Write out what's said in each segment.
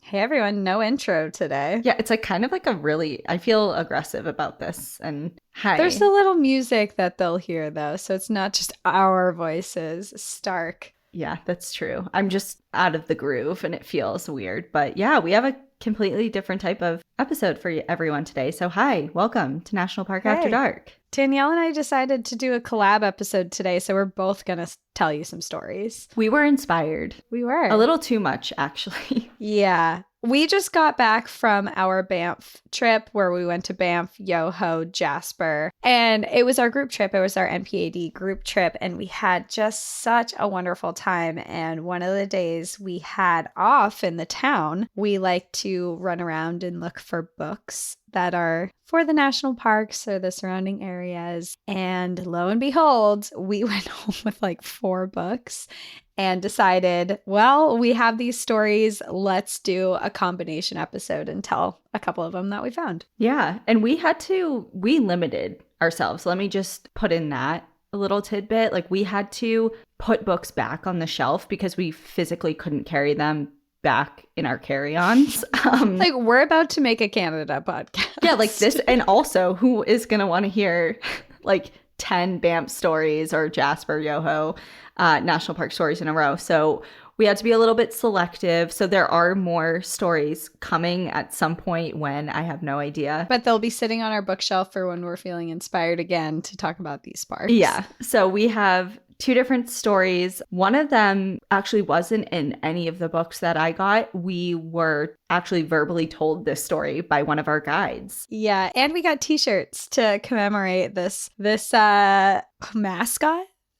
Hey everyone, no intro today. Yeah, it's like kind of like I feel aggressive about this. And There's hi. a little music that they'll hear though, so it's not just our voices. Stark. Yeah, that's true. I'm just out of the groove and it feels weird. But yeah, we have a completely different type of episode for everyone today. So hi, welcome to National Park After Hey. Dark. Danielle and I decided to do a collab episode today, so we're both going to tell you some stories. We were inspired. We were. A little too much, actually. Yeah. We just got back from our Banff trip where we went to Banff, Yoho, Jasper, and it was our group trip. It was our NPAD group trip, and we had just such a wonderful time. And one of the days we had off in the town, we like to run around and look for books that are for the national parks or the surrounding areas. And lo and behold, we went home with like 4 books and decided, well, we have these stories. Let's do a combination episode and tell a couple of them that we found. Yeah. And we limited ourselves. Let me just put in that a little tidbit. Like we had to put books back on the shelf because we physically couldn't carry them back in our carry-ons. Like we're about to make a Canada podcast. Yeah, like this. And also, who is going to want to hear like 10 Banff stories or Jasper, Yoho, national park stories in a row? So we had to be a little bit selective. So there are more stories coming at some point when I have no idea. But they'll be sitting on our bookshelf for when we're feeling inspired again to talk about these parks. Yeah. So we have 2 different stories. One of them actually wasn't in any of the books that I got. We were actually verbally told this story by one of our guides. Yeah, and we got t-shirts to commemorate this mascot.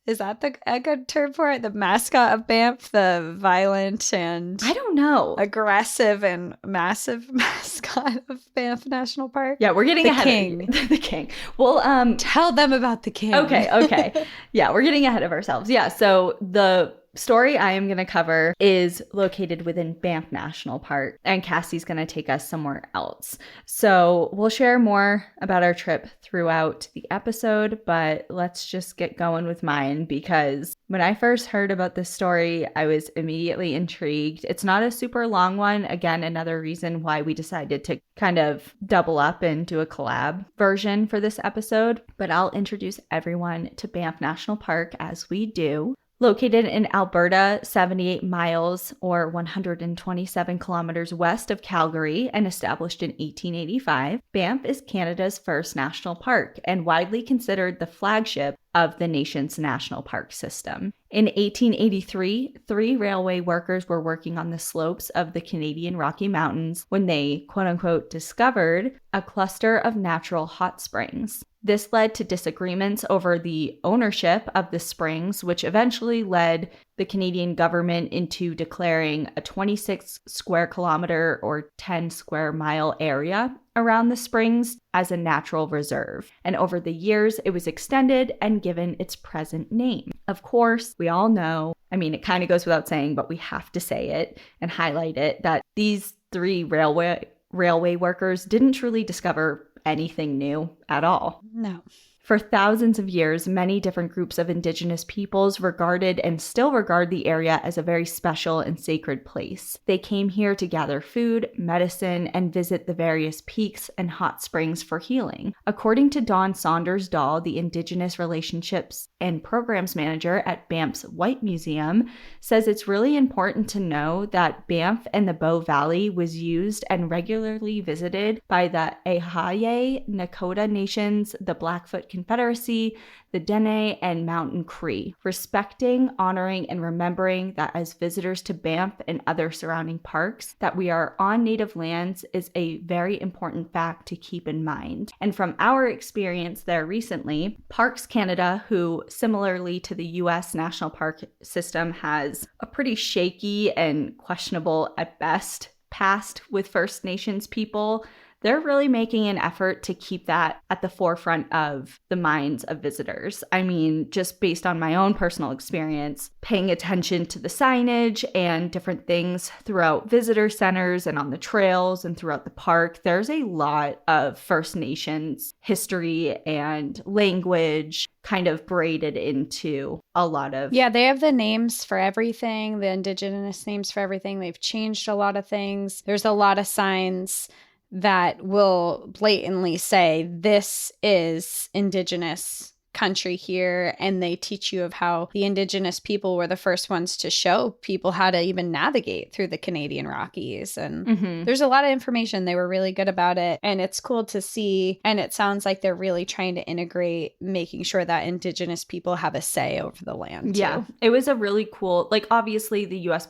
Is that a good term for it? The mascot of Banff, the violent and I don't know, aggressive and massive mascot of Banff National Park. Yeah, we're getting the ahead king. Of the king. Well, tell them about the king. Okay. Yeah, we're getting ahead of ourselves. Yeah, so the story I am going to cover is located within Banff National Park, and Cassie's going to take us somewhere else. So we'll share more about our trip throughout the episode, but let's just get going with mine because when I first heard about this story, I was immediately intrigued. It's not a super long one. Again, another reason why we decided to kind of double up and do a collab version for this episode, but I'll introduce everyone to Banff National Park as we do. Located in Alberta, 78 miles or 127 kilometers west of Calgary and established in 1885, Banff is Canada's first national park and widely considered the flagship of the nation's national park system. In 1883, 3 railway workers were working on the slopes of the Canadian Rocky Mountains when they, quote-unquote, discovered a cluster of natural hot springs. This led to disagreements over the ownership of the springs, which eventually led the Canadian government into declaring a 26 square kilometer or 10 square mile area around the springs as a natural reserve. And over the years, it was extended and given its present name. Of course, we all know, it kind of goes without saying, but we have to say it and highlight it, that these 3 railway workers didn't truly discover anything new at all. No. For thousands of years, many different groups of Indigenous peoples regarded and still regard the area as a very special and sacred place. They came here to gather food, medicine, and visit the various peaks and hot springs for healing. According to Dawn Saunders-Dahl, the Indigenous Relationships and Programs Manager at Banff's White Museum, says it's really important to know that Banff and the Bow Valley was used and regularly visited by the Ehaye Nakota Nations, the Blackfoot Confederacy, the Dene, and Mountain Cree, respecting, honoring, and remembering that as visitors to Banff and other surrounding parks, that we are on native lands is a very important fact to keep in mind. And from our experience there recently, Parks Canada, who similarly to the US National Park System has a pretty shaky and questionable at best past with First Nations people, they're really making an effort to keep that at the forefront of the minds of visitors. I mean, just based on my own personal experience, paying attention to the signage and different things throughout visitor centers and on the trails and throughout the park, there's a lot of First Nations history and language kind of braided into a lot of... Yeah, they have the names for everything, the indigenous names for everything. They've changed a lot of things. There's a lot of signs that will blatantly say this is indigenous country here, and they teach you of how the indigenous people were the first ones to show people how to even navigate through the Canadian Rockies. And there's a lot of information. They were really good about it, and it's cool to see. And it sounds like they're really trying to integrate making sure that indigenous people have a say over the land too. Yeah, it was a really cool, like, obviously the US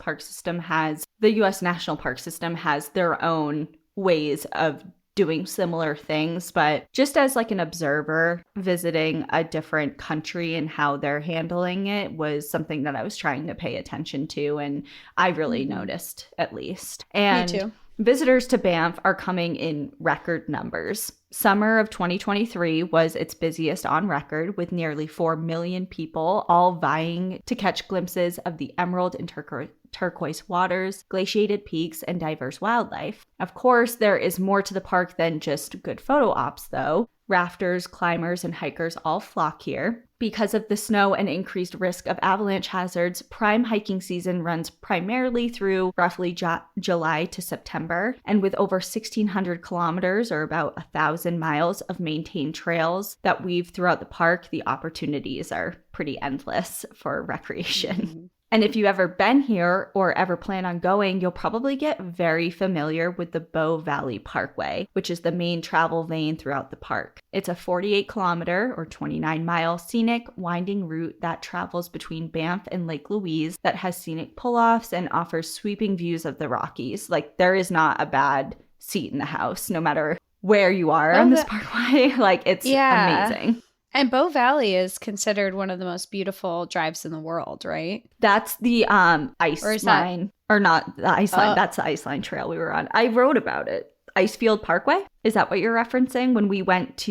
National Park System has their own ways of doing similar things, but just as like an observer visiting a different country and how they're handling it was something that I was trying to pay attention to, and I really noticed, at least. And Me too. Visitors to Banff are coming in record numbers. Summer of 2023 was its busiest on record, with nearly 4 million people all vying to catch glimpses of the emerald and turquoise waters, glaciated peaks, and diverse wildlife. Of course, there is more to the park than just good photo ops, though. Rafters, climbers, and hikers all flock here. Because of the snow and increased risk of avalanche hazards, prime hiking season runs primarily through roughly July to September. And with over 1,600 kilometers, or about 1,000 miles of maintained trails that weave throughout the park, the opportunities are pretty endless for recreation. And if you've ever been here or ever plan on going, you'll probably get very familiar with the Bow Valley Parkway, which is the main travel lane throughout the park. It's a 48-kilometer or 29-mile scenic, winding route that travels between Banff and Lake Louise that has scenic pull-offs and offers sweeping views of the Rockies. Like, there is not a bad seat in the house, no matter where you are on this parkway. Like, it's amazing. And Bow Valley is considered one of the most beautiful drives in the world, right? That's the ice line. Or not the ice line. That's the ice line trail we were on. I wrote about it. Icefield Parkway? Is that what you're referencing when we went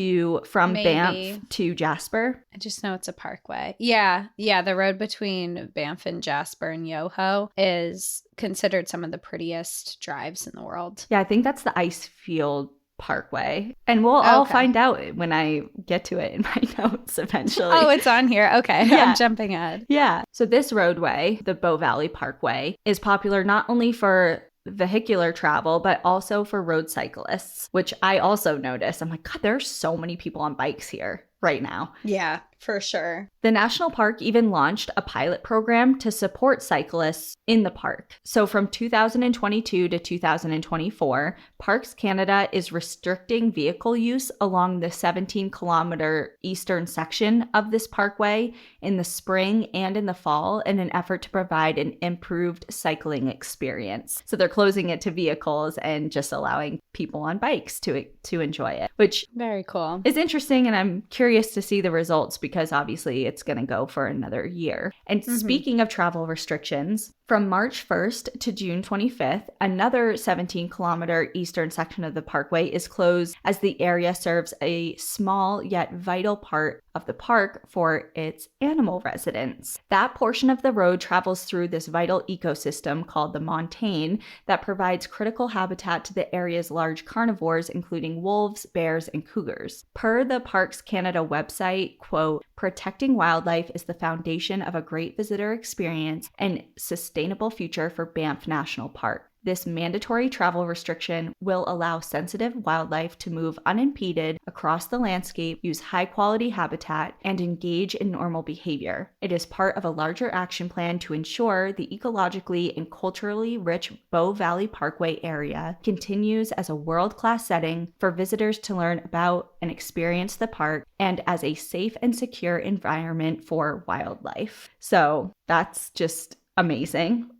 from Banff to Jasper? I just know it's a parkway. Yeah. The road between Banff and Jasper and Yoho is considered some of the prettiest drives in the world. Yeah, I think that's the Icefield Parkway. And we'll all find out when I get to it in my notes eventually. Oh, it's on here. Okay. Yeah. I'm jumping ahead. Yeah. So this roadway, the Bow Valley Parkway, is popular not only for vehicular travel, but also for road cyclists, which I also noticed. I'm like, God, there are so many people on bikes here right now. Yeah, for sure. The national park even launched a pilot program to support cyclists in the park. So from 2022 to 2024, Parks Canada is restricting vehicle use along the 17-kilometer eastern section of this parkway in the spring and in the fall in an effort to provide an improved cycling experience. So they're closing it to vehicles and just allowing people on bikes to enjoy it, which very cool. Is interesting, and I'm curious to see the results because obviously it's going to go for another year. And speaking of travel restrictions, from March 1st to June 25th, another 17-kilometer eastern section of the parkway is closed as the area serves a small yet vital part of the park for its animal residents. That portion of the road travels through this vital ecosystem called the Montane that provides critical habitat to the area's large carnivores, including wolves, bears, and cougars. Per the Parks Canada website, quote, "Protecting wildlife is the foundation of a great visitor experience and sustainable future for Banff National Park. This mandatory travel restriction will allow sensitive wildlife to move unimpeded across the landscape, use high-quality habitat, and engage in normal behavior. It is part of a larger action plan to ensure the ecologically and culturally rich Bow Valley Parkway area continues as a world-class setting for visitors to learn about and experience the park, and as a safe and secure environment for wildlife." So that's just amazing.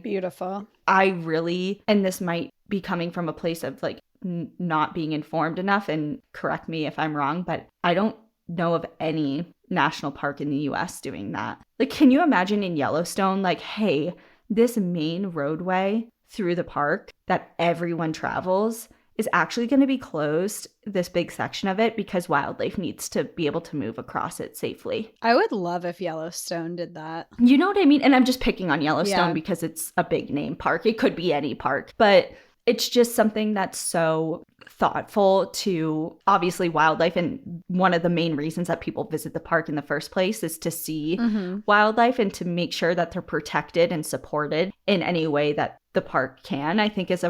Beautiful. I really, and this might be coming from a place of like not being informed enough, and correct me if I'm wrong, but I don't know of any national park in the US doing that. Like, can you imagine in Yellowstone, like, hey, this main roadway through the park that everyone travels is actually going to be closed, this big section of it, because wildlife needs to be able to move across it safely. I would love if Yellowstone did that. You know what I mean? And I'm just picking on Yellowstone Yeah. because it's a big name park. It could be any park, but it's just something that's so thoughtful to obviously wildlife. And one of the main reasons that people visit the park in the first place is to see wildlife and to make sure that they're protected and supported in any way that the park can. I think it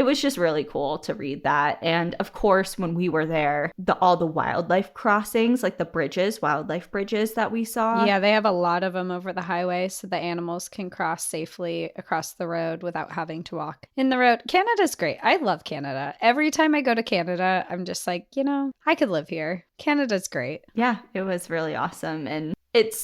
was just really cool to read that. And of course, when we were there, all the wildlife crossings, like the wildlife bridges that we saw. Yeah, they have a lot of them over the highway so the animals can cross safely across the road without having to walk in the road. Canada's great. I love Canada. Every time I go to Canada, I'm just like, I could live here. Canada's great. Yeah, it was really awesome. And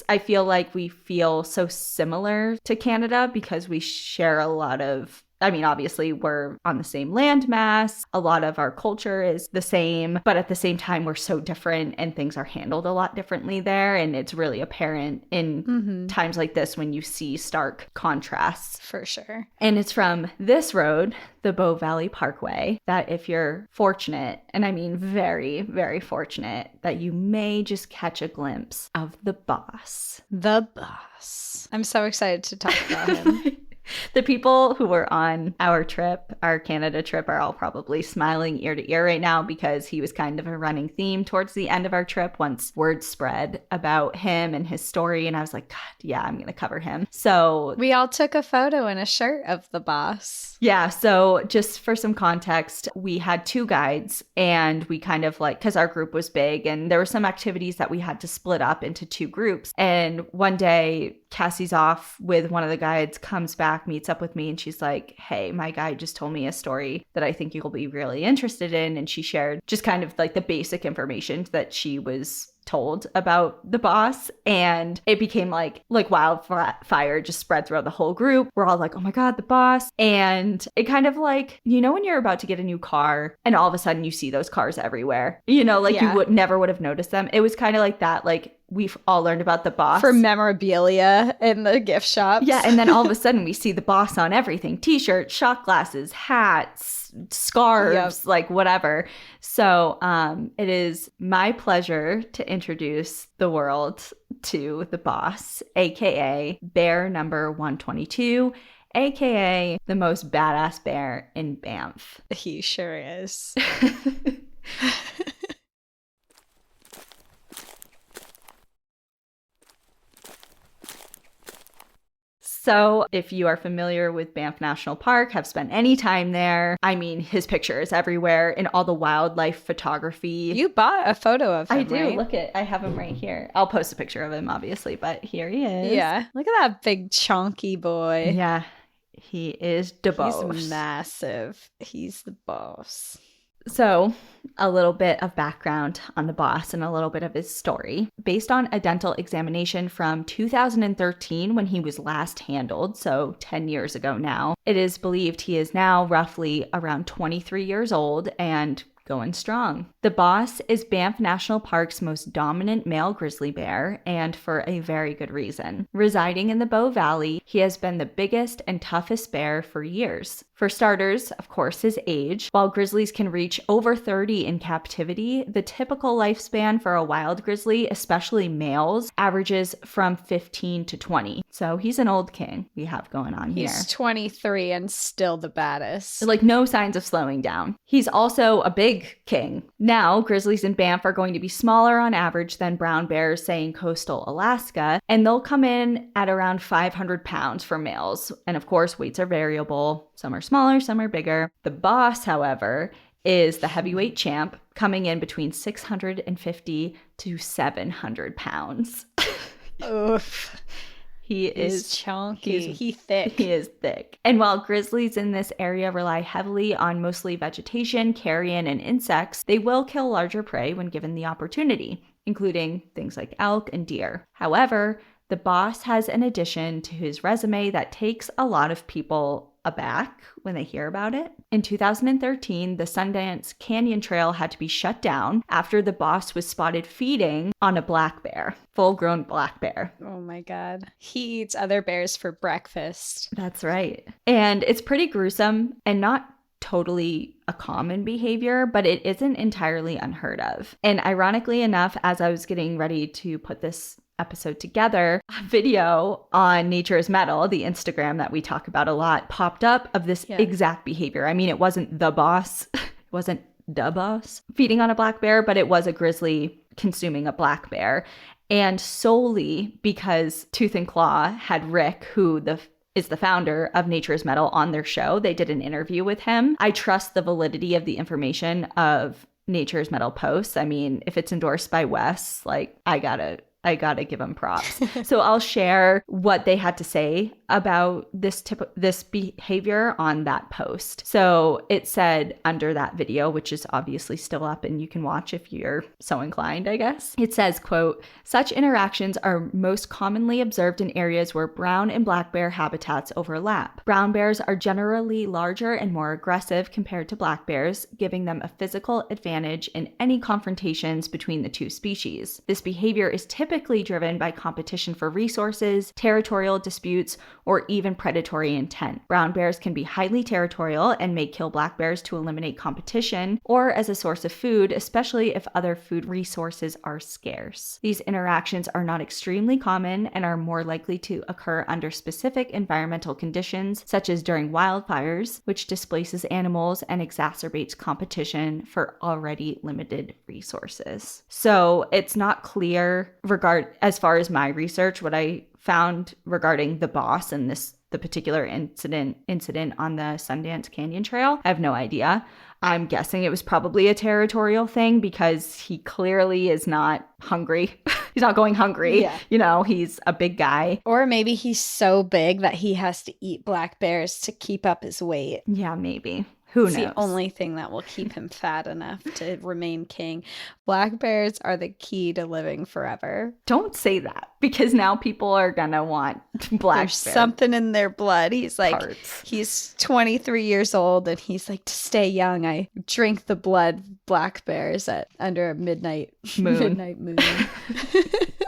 I feel like we feel so similar to Canada because we share a lot of, obviously we're on the same landmass. A lot of our culture is the same, but at the same time, we're so different and things are handled a lot differently there. And it's really apparent in times like this when you see stark contrasts. For sure. And it's from this road, the Bow Valley Parkway, that if you're fortunate, and I mean very, very fortunate, that you may just catch a glimpse of the boss. The boss. I'm so excited to talk about him. The people who were on our Canada trip, are all probably smiling ear to ear right now because he was kind of a running theme towards the end of our trip once word spread about him and his story. And I was like, God, yeah, I'm going to cover him. So we all took a photo and a shirt of the boss. Yeah. So just for some context, we had 2 guides and we kind of because our group was big and there were some activities that we had to split up into 2 groups. And one day Cassie's off with one of the guides, comes back, meets up with me, and she's like, hey, my guide just told me a story that I think you'll be really interested in. And she shared just kind of the basic information that she was told about the boss, and it became like wildfire, just spread throughout the whole group. We're all like, oh my God, the boss. And it kind of when you're about to get a new car and all of a sudden you see those cars everywhere, you never would have noticed them. It was kind of like that. We've all learned about the boss for memorabilia in the gift shops. Yeah. And then all of a sudden we see the boss on everything: t-shirts, shot glasses, hats, scarves, whatever. So it is my pleasure to introduce the world to the boss, aka bear number 122, aka the most badass bear in Banff. He sure is. So if you are familiar with Banff National Park, have spent any time there, his picture is everywhere in all the wildlife photography. You bought a photo of him, I do. right? Look I have him right here. I'll post a picture of him, obviously, but here he is. Yeah. Look at that big chunky boy. Yeah. He is the boss. He's massive. He's the boss. So, a little bit of background on the boss and a little bit of his story. Based on a dental examination from 2013 when he was last handled, so 10 years ago now, it is believed he is now roughly around 23 years old and going strong. The boss is Banff National Park's most dominant male grizzly bear, and for a very good reason. Residing in the Bow Valley, he has been the biggest and toughest bear for years. For starters, of course, his age. While grizzlies can reach over 30 in captivity, the typical lifespan for a wild grizzly, especially males, averages from 15 to 20. So he's an old king we have going on here. He's 23 and still the baddest. No signs of slowing down. He's also a big king. Now, grizzlies in Banff are going to be smaller on average than brown bears, say in coastal Alaska, and they'll come in at around 500 pounds for males. And of course, weights are variable. Some are smaller, some are bigger. The boss, however, is the heavyweight champ, coming in between 650 to 700 pounds. Oof. He's chunky. He's thick. He is thick. And while grizzlies in this area rely heavily on mostly vegetation, carrion, and insects, they will kill larger prey when given the opportunity, including things like elk and deer. However, the boss has an addition to his resume that takes a lot of people aback when they hear about it. In 2013, the Sundance Canyon Trail had to be shut down after the boss was spotted feeding on a black bear, full-grown black bear. Oh my God. He eats other bears for breakfast. That's right. And it's pretty gruesome and not totally a common behavior, but it isn't entirely unheard of. And ironically enough, as I was getting ready to put this episode together, a video on Nature is Metal, the Instagram that we talk about a lot, popped up of this exact behavior. I mean, it wasn't the boss, it wasn't the boss feeding on a black bear, but it was a grizzly consuming a black bear. And solely because Tooth and Claw had Rick, who is the founder of Nature is Metal, on their show. They did an interview with him. I trust the validity of the information of Nature is Metal posts. I mean, if it's endorsed by Wes, like, I gotta give them props. So I'll share what they had to say about this behavior on that post. So it said under that video, which is obviously still up and you can watch if you're so inclined, I guess. It says, quote, "Such interactions are most commonly observed in areas where brown and black bear habitats overlap. Brown bears are generally larger and more aggressive compared to black bears, giving them a physical advantage in any confrontations between the two species. This behavior is typically driven by competition for resources, territorial disputes, or even predatory intent. Brown bears can be highly territorial and may kill black bears to eliminate competition or as a source of food, especially if other food resources are scarce. These interactions are not extremely common and are more likely to occur under specific environmental conditions, such as during wildfires, which displaces animals and exacerbates competition for already limited resources." So it's not clear as far as my research, what I found regarding the boss and the particular incident on the Sundance Canyon Trail. I have no idea. I'm guessing it was probably a territorial thing because he clearly is not hungry. He's not going hungry. Yeah. You know, he's a big guy. Or maybe he's so big that he has to eat black bears to keep up his weight. Yeah, maybe. Who knows? It's the only thing that will keep him fat enough to remain king. Black bears are the key to living forever. Don't say that, because now people are gonna want black There's something in their blood. He's like, parts. He's 23 years old, and he's like, to stay young, I drink the blood black bears under a midnight moon.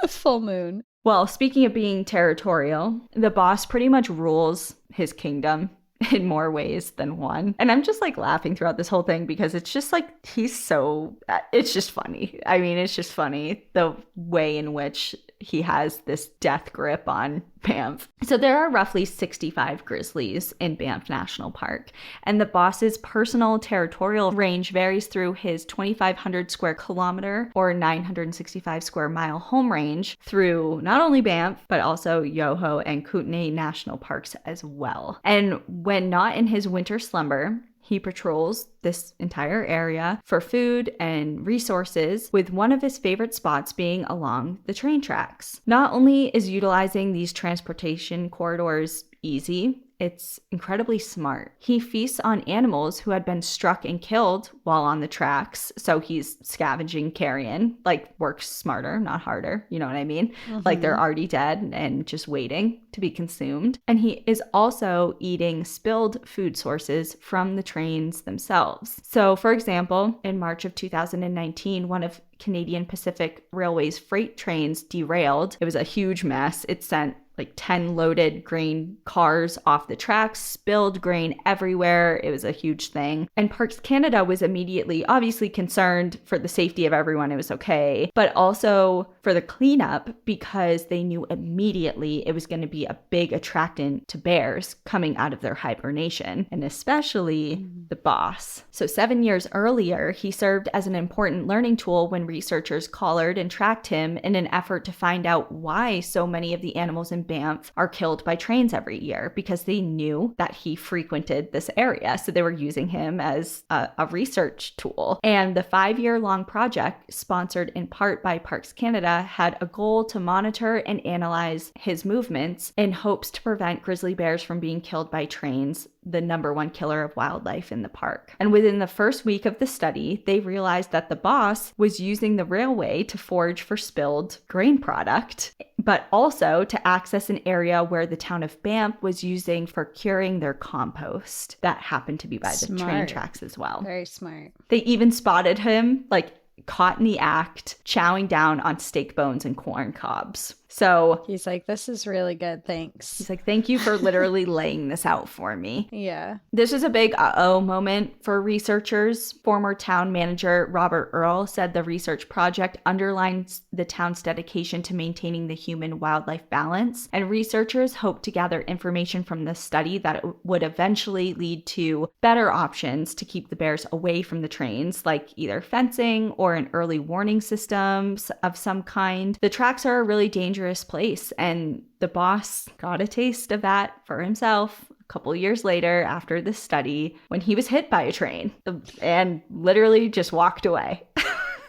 A full moon. Well, speaking of being territorial, the boss pretty much rules his kingdom in more ways than one. And I'm just like laughing throughout this whole thing because it's just like, it's just funny. I mean, it's just funny the way in which he has this death grip on Banff. So there are roughly 65 grizzlies in Banff National Park, and the boss's personal territorial range varies through his 2,500 square kilometer or 965 square mile home range through not only Banff, but also Yoho and Kootenay National Parks as well. And when not in his winter slumber, he patrols this entire area for food and resources, with one of his favorite spots being along the train tracks. Not only is utilizing these transportation corridors easy, it's incredibly smart. He feasts on animals who had been struck and killed while on the tracks. So he's scavenging carrion, like works smarter, not harder. You know what I mean? Mm-hmm. Like they're already dead and just waiting to be consumed. And he is also eating spilled food sources from the trains themselves. So for example, in March of 2019, one of Canadian Pacific Railway's freight trains derailed. It was a huge mess. It sent like 10 loaded grain cars off the tracks, spilled grain everywhere. It was a huge thing. And Parks Canada was immediately obviously concerned for the safety of everyone. It was okay, but also for the cleanup because they knew immediately it was going to be a big attractant to bears coming out of their hibernation, and especially the boss. So 7 years earlier, he served as an important learning tool when researchers collared and tracked him in an effort to find out why so many of the animals in Banff are killed by trains every year, because they knew that he frequented this area. So they were using him as a research tool. And the 5-year-long project, sponsored in part by Parks Canada, had a goal to monitor and analyze his movements in hopes to prevent grizzly bears from being killed by trains, the number one killer of wildlife in the park. And within the first week of the study, they realized that the boss was using the railway to forage for spilled grain product, but also to access an area where the town of Banff was using for curing their compost. That happened to be by the train tracks as well. Very smart. They even spotted him, like, caught in the act, chowing down on steak bones and corn cobs. So he's like, this is really good. Thanks. he's like, thank you for literally laying this out for me. Yeah. This is a big uh-oh moment for researchers. Former town manager Robert Earl said the research project underlines the town's dedication to maintaining the human-wildlife balance, and researchers hope to gather information from this study that would eventually lead to better options to keep the bears away from the trains, like either fencing or an early warning systems of some kind. The tracks are a really dangerous place, and the boss got a taste of that for himself a couple years later after this study when he was hit by a train and literally just walked away.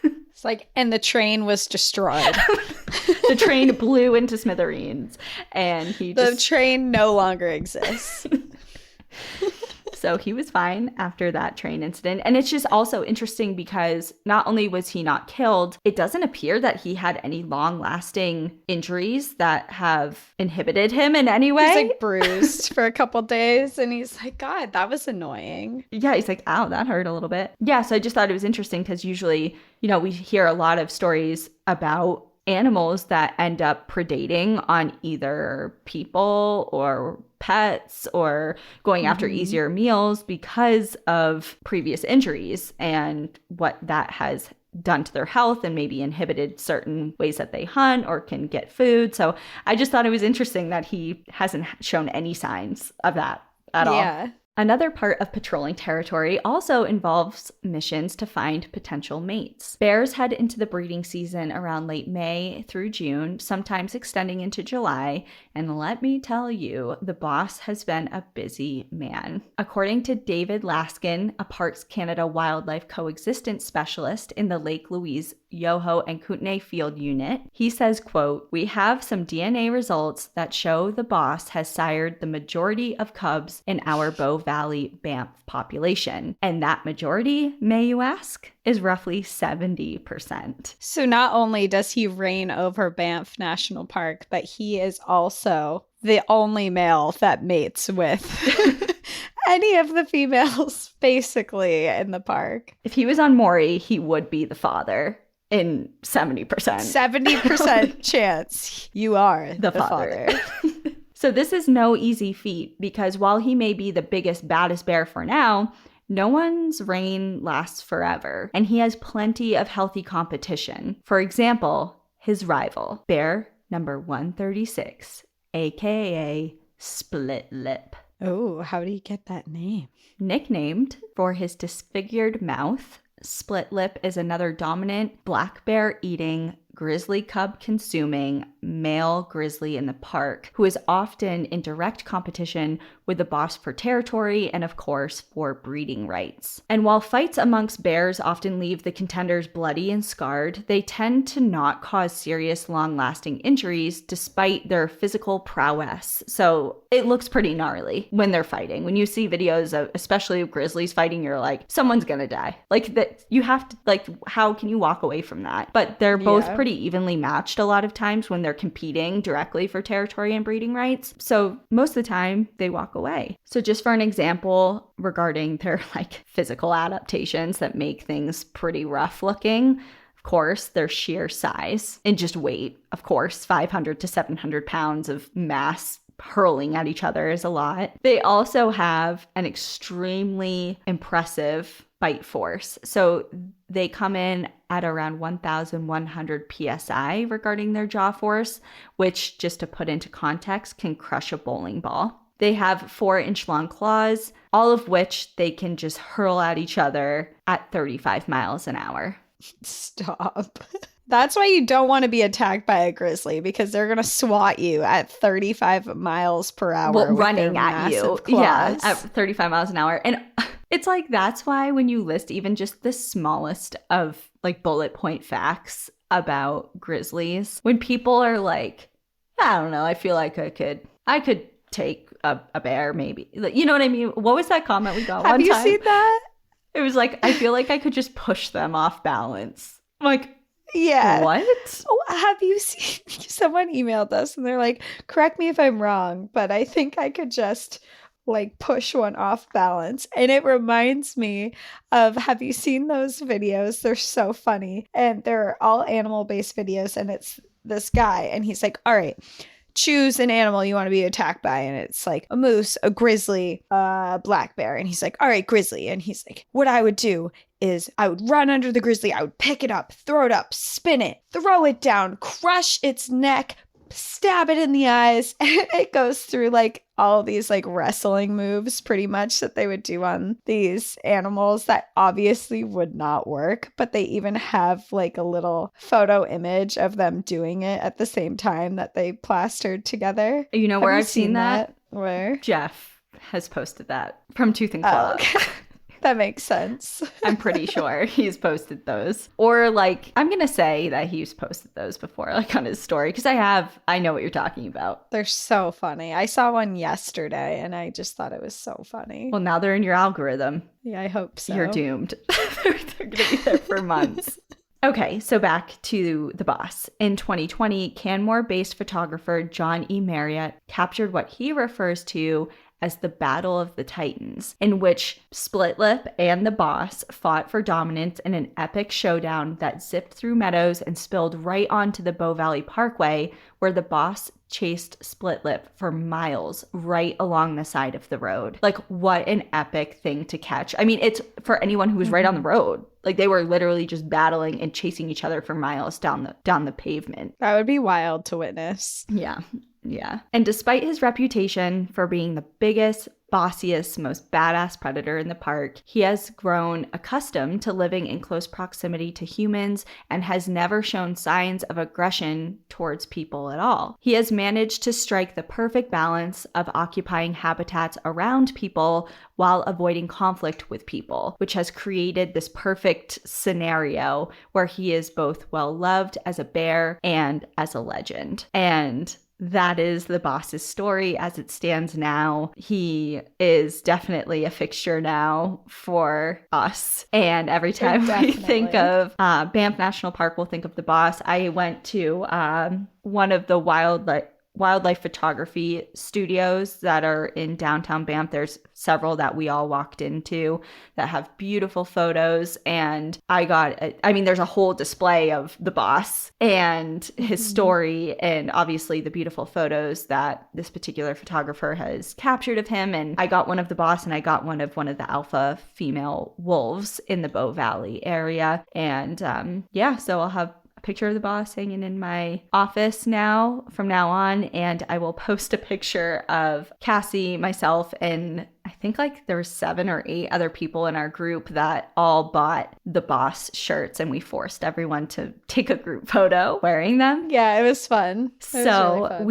It's like, and the train was destroyed. The train blew into smithereens and the train no longer exists. So he was fine after that train incident. And it's just also interesting because not only was he not killed, it doesn't appear that he had any long-lasting injuries that have inhibited him in any way. He's like bruised for a couple days and he's like, God, that was annoying. Yeah, he's like, ow, that hurt a little bit. Yeah, so I just thought it was interesting because usually, we hear a lot of stories about animals that end up predating on either people or pets or going after easier meals because of previous injuries and what that has done to their health and maybe inhibited certain ways that they hunt or can get food. So I just thought it was interesting that he hasn't shown any signs of that at all. Yeah. Another part of patrolling territory also involves missions to find potential mates. Bears head into the breeding season around late May through June, sometimes extending into July, and let me tell you, the boss has been a busy man. According to David Laskin, a Parks Canada wildlife coexistence specialist in the Lake Louise, Yoho, and Kootenay Field Unit, he says, quote, "We have some DNA results that show the boss has sired the majority of cubs in our Bow Valley Banff population. And that majority, may you ask, is roughly 70%. So not only does he reign over Banff National Park, but he is also the only male that mates with any of the females basically in the park. If he was on Maury, he would be the father. In 70%. 70% chance you are the father. So this is no easy feat because while he may be the biggest, baddest bear for now, no one's reign lasts forever, and he has plenty of healthy competition. For example, his rival, bear number 136, aka Split Lip. Oh, how did he get that name? Nicknamed for his disfigured mouth, Split Lip is another dominant black bear eating, grizzly cub consuming male grizzly in the park who is often in direct competition with the boss for territory and, of course, for breeding rights. And while fights amongst bears often leave the contenders bloody and scarred, they tend to not cause serious, long-lasting injuries despite their physical prowess. So it looks pretty gnarly when they're fighting. When you see videos of, especially of grizzlies fighting, you're like, someone's gonna die. Like, that you have to, like, how can you walk away from that? But they're both pretty evenly matched a lot of times when they're competing directly for territory and breeding rights. So most of the time they walk away. So just for an example regarding their like physical adaptations that make things pretty rough looking, of course, their sheer size and just weight, of course, 500 to 700 pounds of mass hurling at each other is a lot. They also have an extremely impressive bite force. So they come in at around 1,100 psi regarding their jaw force, which, just to put into context, can crush a bowling ball. They have 4-inch long claws, all of which they can just hurl at each other at 35 miles an hour. Stop. That's why you don't want to be attacked by a grizzly, because they're going to swat you at 35 miles per hour. Well, running at you. Claws. Yeah, at 35 miles an hour. And it's like, that's why when you list even just the smallest of like bullet point facts about grizzlies, when people are like, I don't know, I feel like I could take a bear maybe. You know what I mean? What was that comment we got one time? Have you seen that? It was like, I feel like I could just push them off balance. I'm like, yeah. What? Oh, have you seen? Someone emailed us and they're like, correct me if I'm wrong, but I think I could just like push one off balance. And it reminds me of, have you seen those videos? They're so funny. And they're all animal-based videos, and it's this guy, and he's like, all right, choose an animal you want to be attacked by. And it's like a moose, a grizzly, a black bear. And he's like, all right, grizzly. And he's like, what I would do is I would run under the grizzly. I would pick it up, throw it up, spin it, throw it down, crush its neck, stab it in the eyes. And it goes through like all of these like wrestling moves pretty much that they would do on these animals that obviously would not work, but they even have like a little photo image of them doing it at the same time that they plastered together. You know where I've seen that? Where? Jeff has posted that from Tooth and Claw. Oh, okay. That makes sense. I'm pretty sure he's posted those. Or like, I'm going to say that he's posted those before, like on his story, because I know what you're talking about. They're so funny. I saw one yesterday and I just thought it was so funny. Well, now they're in your algorithm. Yeah, I hope so. You're doomed. They're going to be there for months. Okay, so back to the boss. In 2020, Canmore-based photographer John E. Marriott captured what he refers to as the Battle of the Titans, in which Split Lip and the boss fought for dominance in an epic showdown that zipped through meadows and spilled right onto the Bow Valley Parkway, where the boss chased Split Lip for miles right along the side of the road. Like, what an epic thing to catch. I mean, it's for anyone who was right on the road. Like, they were literally just battling and chasing each other for miles down the pavement. That would be wild to witness. Yeah. Yeah. And despite his reputation for being the biggest, bossiest, most badass predator in the park, he has grown accustomed to living in close proximity to humans and has never shown signs of aggression towards people at all. He has managed to strike the perfect balance of occupying habitats around people while avoiding conflict with people, which has created this perfect scenario where he is both well loved as a bear and as a legend. And that is the boss's story as it stands now. He is definitely a fixture now for us. And every time we think of Banff National Park, we'll think of the boss. I went to one of the wildlife photography studios that are in downtown Banff. There's several that we all walked into that have beautiful photos. And there's a whole display of the boss and his story and obviously the beautiful photos that this particular photographer has captured of him. And I got one of the boss and I got one of the alpha female wolves in the Bow Valley area. And so I'll have a picture of the boss hanging in my office from now on, and I will post a picture of Cassie, myself, and I think like there were 7 or 8 other people in our group that all bought the boss shirts, and we forced everyone to take a group photo wearing them. Yeah, it was fun. Really fun.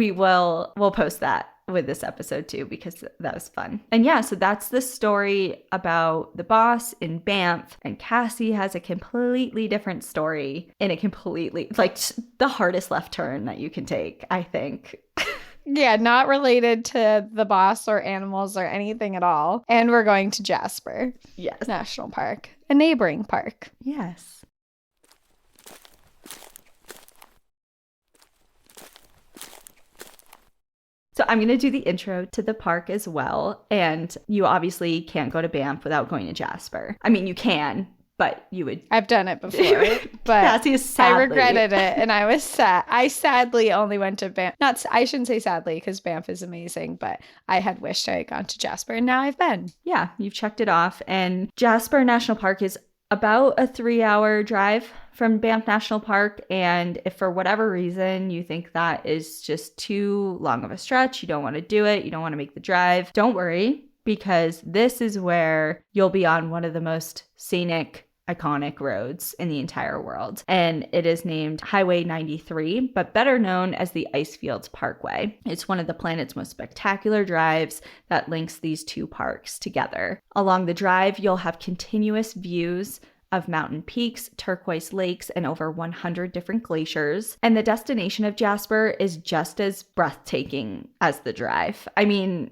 We'll post that with this episode too, because that was fun. And yeah, so that's the story about the boss in Banff, and Cassie has a completely different story in a completely, like, the hardest left turn that you can take, I think. Yeah, not related to the boss or animals or anything at all. And we're going to Jasper. Yes. National Park, a neighboring park. Yes. So I'm going to do the intro to the park as well. And you obviously can't go to Banff without going to Jasper. I mean, you can, but you would. I've done it before, but Cassie is sadly. I regretted it and I was sad. I sadly only went to Banff. I shouldn't say sadly because Banff is amazing, but I had wished I had gone to Jasper and now I've been. Yeah, you've checked it off. And Jasper National Park is about a 3-hour drive from Banff National Park. And if for whatever reason you think that is just too long of a stretch, you don't want to do it, you don't want to make the drive, don't worry, because this is where you'll be on one of the most scenic, iconic roads in the entire world. And it is named Highway 93, but better known as the Icefields Parkway. It's one of the planet's most spectacular drives that links these two parks together. Along the drive, you'll have continuous views of mountain peaks, turquoise lakes, and over 100 different glaciers. And the destination of Jasper is just as breathtaking as the drive. I mean,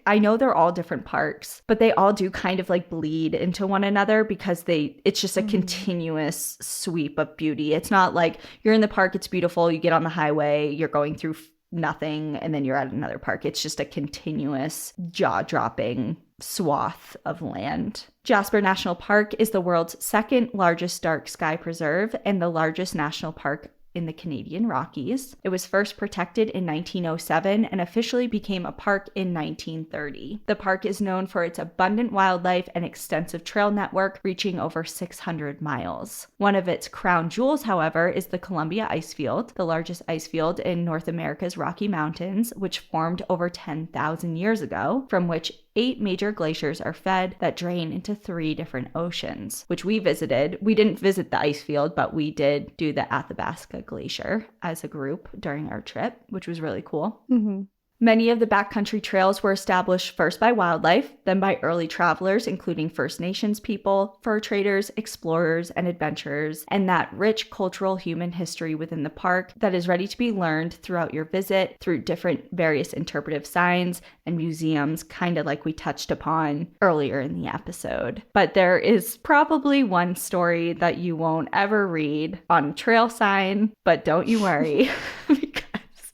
I know they're all different parks, but they all do kind of like bleed into one another because it's just a continuous sweep of beauty. It's not like you're in the park, it's beautiful, you get on the highway, you're going through nothing, and then you're at another park. It's just a continuous jaw-dropping swath of land. Jasper National Park is the world's second largest dark sky preserve and the largest national park in the Canadian Rockies. It was first protected in 1907 and officially became a park in 1930. The park is known for its abundant wildlife and extensive trail network reaching over 600 miles. One of its crown jewels, however, is the Columbia Ice Field, the largest ice field in North America's Rocky Mountains, which formed over 10,000 years ago, from which 8 major glaciers are fed that drain into 3 different oceans, which we visited. We didn't visit the ice field, but we did do the Athabasca Glacier as a group during our trip, which was really cool. Mm-hmm. Many of the backcountry trails were established first by wildlife, then by early travelers, including First Nations people, fur traders, explorers, and adventurers, and that rich cultural human history within the park that is ready to be learned throughout your visit through different various interpretive signs and museums, kind of like we touched upon earlier in the episode. But there is probably one story that you won't ever read on a trail sign, but don't you worry.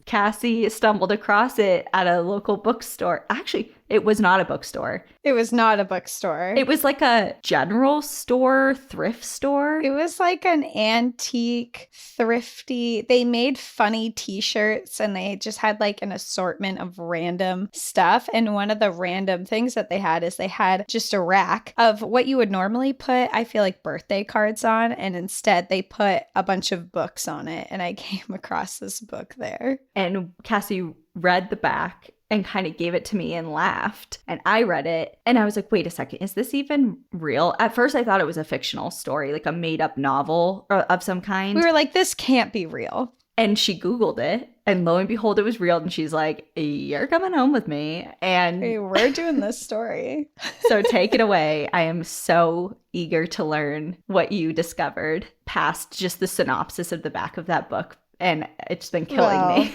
Cassie stumbled across it at a local bookstore. Actually, it was not a bookstore. It was not a bookstore. It was like a general store, thrift store. It was like an antique, thrifty. They made funny t-shirts and they just had like an assortment of random stuff. And one of the random things that they had is they had just a rack of what you would normally put, I feel like, birthday cards on. And instead they put a bunch of books on it. And I came across this book there. And Cassie read the back and kind of gave it to me and laughed. And I read it and I was like, wait a second, is this even real? At first I thought it was a fictional story, like a made up novel of some kind. We were like, this can't be real. And she Googled it and lo and behold, it was real. And she's like, you're coming home with me. And hey, we're doing this story. So take it away. I am so eager to learn what you discovered past just the synopsis of the back of that book. And it's been killing me.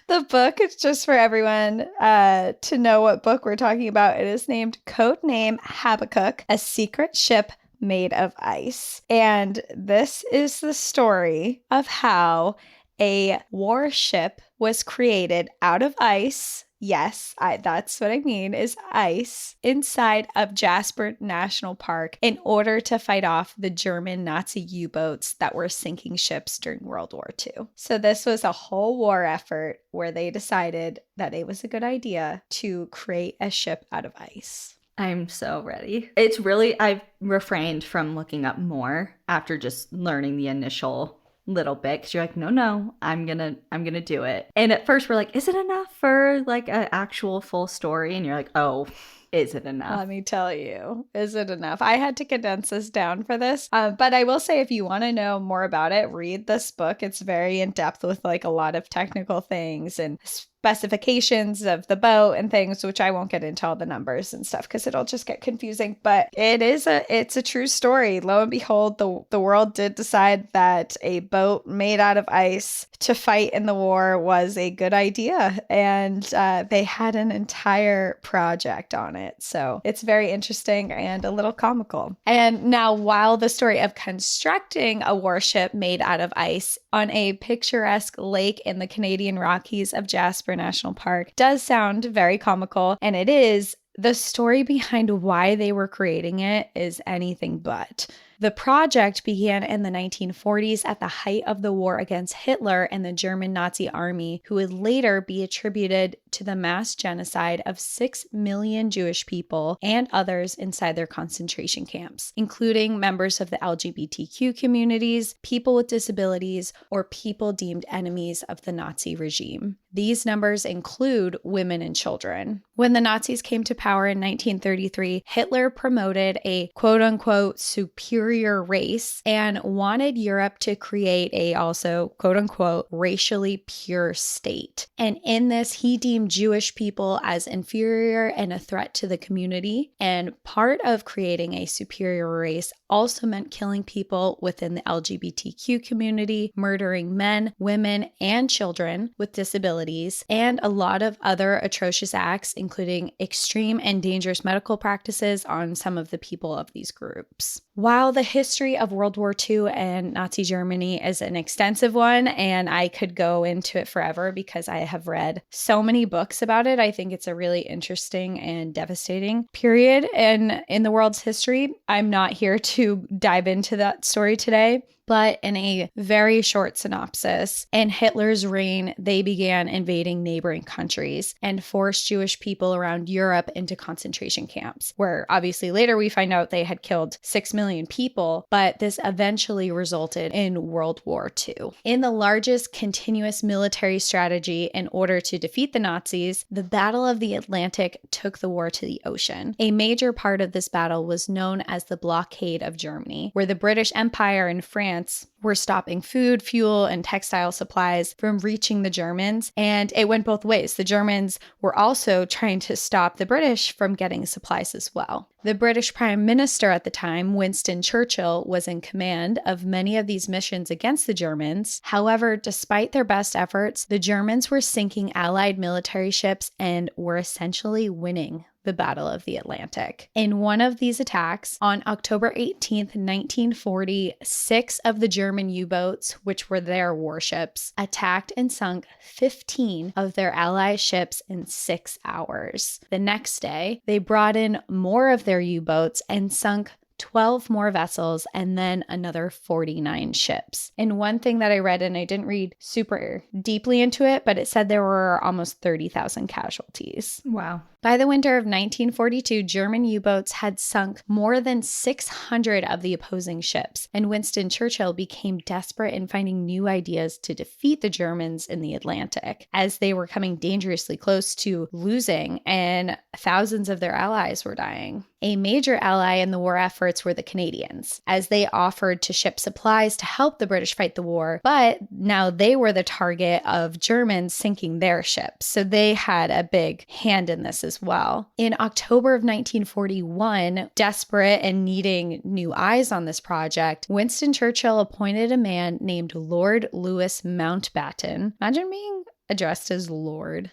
The book is just for everyone to know what book we're talking about. It is named Codename Habbakuk, A Secret Ship Made of Ice. And this is the story of how a warship was created out of ice. Yes, that's what I mean, is ice inside of Jasper National Park in order to fight off the German Nazi U-boats that were sinking ships during World War II. So this was a whole war effort where they decided that it was a good idea to create a ship out of ice. I'm so ready. It's really, I've refrained from looking up more after just learning the initial little bit, because you're like, no, I'm gonna do it. And at first we're like, is it enough for like an actual full story? And you're like, oh, is it enough? Let me tell you, is it enough? I had to condense this down for this, but I will say, if you want to know more about it, read this book. It's very in depth with like a lot of technical things and specifications of the boat and things, which I won't get into all the numbers and stuff because it'll just get confusing. But it's a true story. Lo and behold, the world did decide that a boat made out of ice to fight in the war was a good idea, and they had an entire project on it. So it's very interesting and a little comical. And now, while the story of constructing a warship made out of ice on a picturesque lake in the Canadian Rockies of Jasper National Park does sound very comical, and it is, the story behind why they were creating it is anything but. The project began in the 1940s at the height of the war against Hitler and the German Nazi army, who would later be attributed to the mass genocide of 6 million Jewish people and others inside their concentration camps, including members of the LGBTQ communities, people with disabilities, or people deemed enemies of the Nazi regime. These numbers include women and children. When the Nazis came to power in 1933, Hitler promoted a quote-unquote superior race and wanted Europe to create a also quote-unquote racially pure state. And in this, he deemed Jewish people as inferior and a threat to the community. And part of creating a superior race also meant killing people within the LGBTQ community, murdering men, women, and children with disabilities, and a lot of other atrocious acts, including extreme and dangerous medical practices on some of the people of these groups. While the history of World War II and Nazi Germany is an extensive one, and I could go into it forever because I have read so many books about it, I think it's a really interesting and devastating period in the world's history. I'm not here to dive into that story today, But in a very short synopsis, in Hitler's reign, they began invading neighboring countries and forced Jewish people around Europe into concentration camps, where obviously later we find out they had killed 6 million people, but this eventually resulted in World War II. In the largest continuous military strategy in order to defeat the Nazis, the Battle of the Atlantic took the war to the ocean. A major part of this battle was known as the Blockade of Germany, where the British Empire and France were stopping food, fuel, and textile supplies from reaching the Germans, and it went both ways. The Germans were also trying to stop the British from getting supplies as well. The British Prime Minister at the time, Winston Churchill, was in command of many of these missions against the Germans. However, despite their best efforts, the Germans were sinking Allied military ships and were essentially winning the Battle of the Atlantic. In one of these attacks, on October 18th, 1940, 6 of the German U-boats, which were their warships, attacked and sunk 15 of their Allied ships in 6 hours. The next day, they brought in more of their U-boats and sunk 12 more vessels, and then another 49 ships. And one thing that I read, and I didn't read super deeply into it, but it said there were almost 30,000 casualties. Wow. By the winter of 1942, German U-boats had sunk more than 600 of the opposing ships, and Winston Churchill became desperate in finding new ideas to defeat the Germans in the Atlantic, as they were coming dangerously close to losing, and thousands of their allies were dying. A major ally in the war efforts were the Canadians, as they offered to ship supplies to help the British fight the war, but now they were the target of Germans sinking their ships, so they had a big hand in this as well. In October of 1941, desperate and needing new eyes on this project, Winston Churchill appointed a man named Lord Louis Mountbatten. Imagine being addressed as Lord.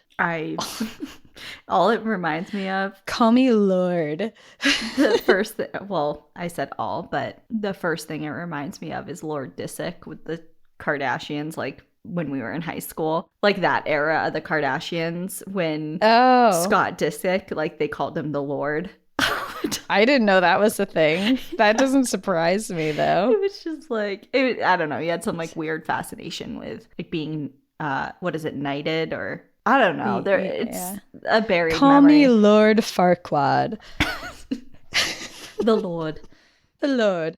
All it reminds me of. Call me Lord. The first well, I said all, but the first thing it reminds me of is Lord Disick with the Kardashians, like when we were in high school, like that era of the Kardashians when Scott Disick, like they called him the Lord. I didn't know that was a thing. That doesn't surprise me though. It was just like, I don't know. He had some like weird fascination with like being, what is it, knighted or I don't know. It's a buried Call memory. me Lord Farquaad. The Lord. The Lord.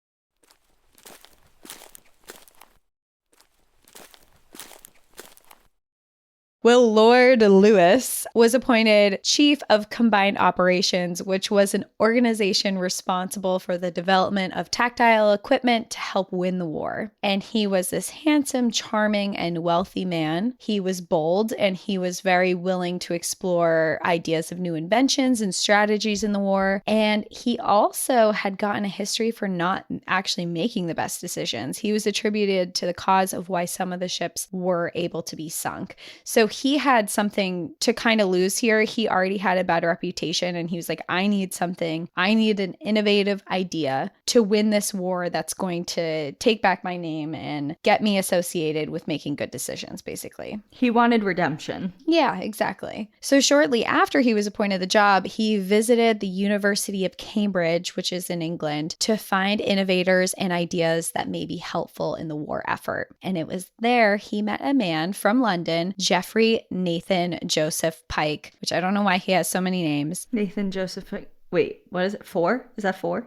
Well, Lord Louis was appointed Chief of Combined Operations, which was an organization responsible for the development of tactile equipment to help win the war. And he was this handsome, charming, and wealthy man. He was bold, and he was very willing to explore ideas of new inventions and strategies in the war. And he also had gotten a history for not actually making the best decisions. He was attributed to the cause of why some of the ships were able to be sunk. So he had something to kind of lose here. He already had a bad reputation, and he was like, I need something. I need an innovative idea to win this war that's going to take back my name and get me associated with making good decisions, basically. He wanted redemption. Yeah, exactly. So shortly after he was appointed the job, he visited the University of Cambridge, which is in England, to find innovators and ideas that may be helpful in the war effort. And it was there he met a man from London, Jeffrey Nathan Joseph Pike, which I don't know why he has so many names. Nathan Joseph Pike. Wait, what is it? 4? Is that 4?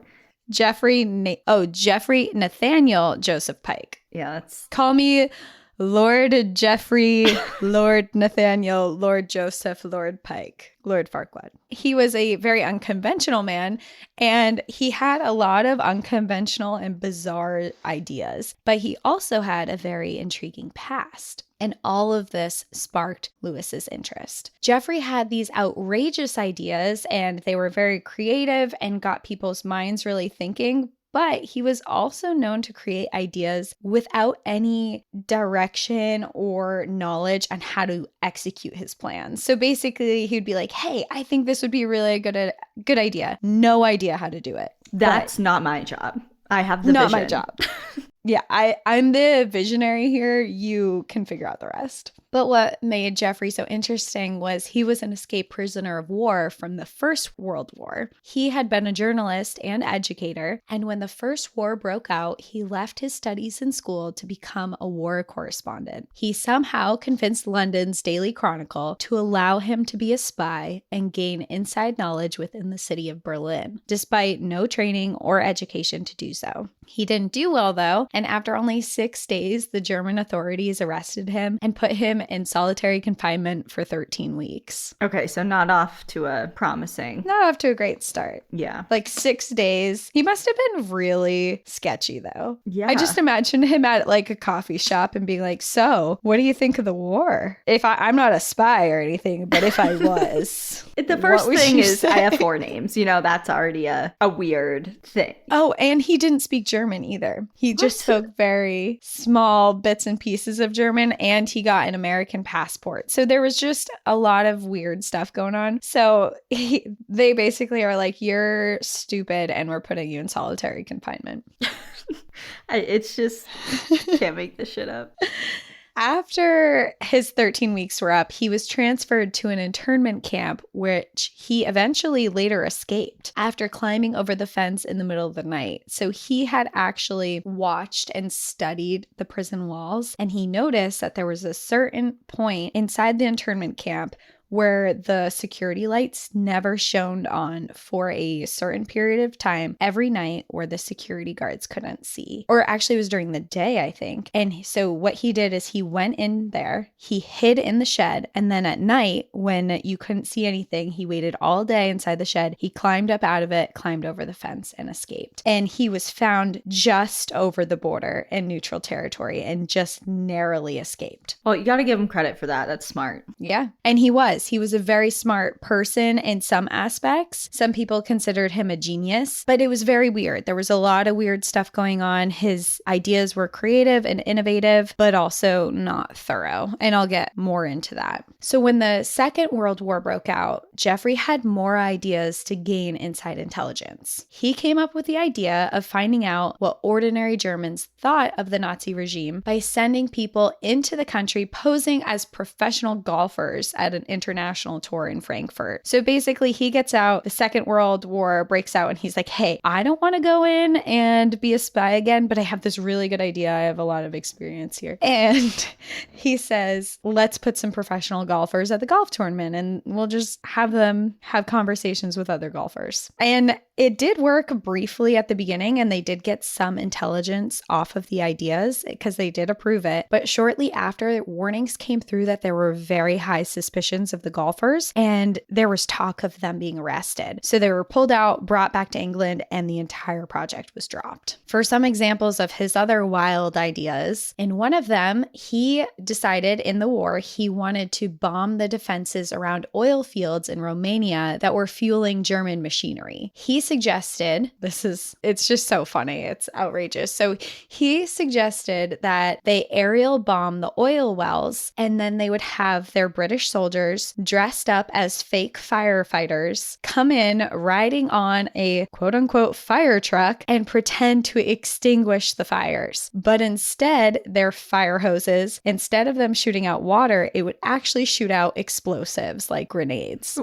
Jeffrey Nathaniel Joseph Pike. Yeah, that's... Call me Lord Jeffrey, Lord Nathaniel, Lord Joseph, Lord Pike, Lord Farquaad. He was a very unconventional man, and he had a lot of unconventional and bizarre ideas, but he also had a very intriguing past. And all of this sparked Louis's interest. Jeffrey had these outrageous ideas, and they were very creative and got people's minds really thinking. But he was also known to create ideas without any direction or knowledge on how to execute his plans. So basically, he'd be like, hey, I think this would be really a good idea. No idea how to do it. That's not my job. I have the vision. Not my job. Yeah, I'm the visionary here. You can figure out the rest. But what made Jeffrey so interesting was he was an escaped prisoner of war from the First World War. He had been a journalist and educator, and when the First War broke out, he left his studies in school to become a war correspondent. He somehow convinced London's Daily Chronicle to allow him to be a spy and gain inside knowledge within the city of Berlin, despite no training or education to do so. He didn't do well, though, and after only 6 days, the German authorities arrested him and put him in solitary confinement for 13 weeks. Okay, so not off to a promising. Not off to a great start. Yeah. Like 6 days. He must have been really sketchy, though. Yeah. I just imagine him at like a coffee shop and being like, so, what do you think of the war? If I'm not a spy or anything, but if I was. The first thing is say? I have 4 names. You know, that's already a weird thing. Oh, and he didn't speak German either. He just spoke very small bits and pieces of German, and he got an American passport. So there was just a lot of weird stuff going on. So they basically are like, you're stupid and we're putting you in solitary confinement. It's just, can't make this shit up. After his 13 weeks were up, he was transferred to an internment camp, which he eventually later escaped after climbing over the fence in the middle of the night. So he had actually watched and studied the prison walls, and he noticed that there was a certain point inside the internment camp where the security lights never shone on for a certain period of time every night, where the security guards couldn't see. Or actually it was during the day, I think. And so what he did is he went in there, he hid in the shed, and then at night when you couldn't see anything, he waited all day inside the shed. He climbed up out of it, climbed over the fence, and escaped. And he was found just over the border in neutral territory and just narrowly escaped. Well, you got to give him credit for that. That's smart. Yeah. And he was. He was a very smart person in some aspects. Some people considered him a genius, but it was very weird. There was a lot of weird stuff going on. His ideas were creative and innovative, but also not thorough. And I'll get more into that. So when the Second World War broke out, Jeffrey had more ideas to gain inside intelligence. He came up with the idea of finding out what ordinary Germans thought of the Nazi regime by sending people into the country posing as professional golfers at an international tour in Frankfurt. So basically he gets out, the Second World War breaks out, and he's like, hey, I don't want to go in and be a spy again, but I have this really good idea. I have a lot of experience here. And he says, let's put some professional golfers at the golf tournament and we'll just have them have conversations with other golfers. And it did work briefly at the beginning, and they did get some intelligence off of the ideas because they did approve it. But shortly after, warnings came through that there were very high suspicions of the golfers, and there was talk of them being arrested. So they were pulled out, brought back to England, and the entire project was dropped. For some examples of his other wild ideas, in one of them, he decided in the war he wanted to bomb the defenses around oil fields in Romania that were fueling German machinery. He suggested, it's just so funny, it's outrageous. So he suggested that they aerial bomb the oil wells, and then they would have their British soldiers dressed up as fake firefighters come in riding on a quote unquote fire truck and pretend to extinguish the fires. But instead, their fire hoses, instead of them shooting out water, it would actually shoot out explosives like grenades.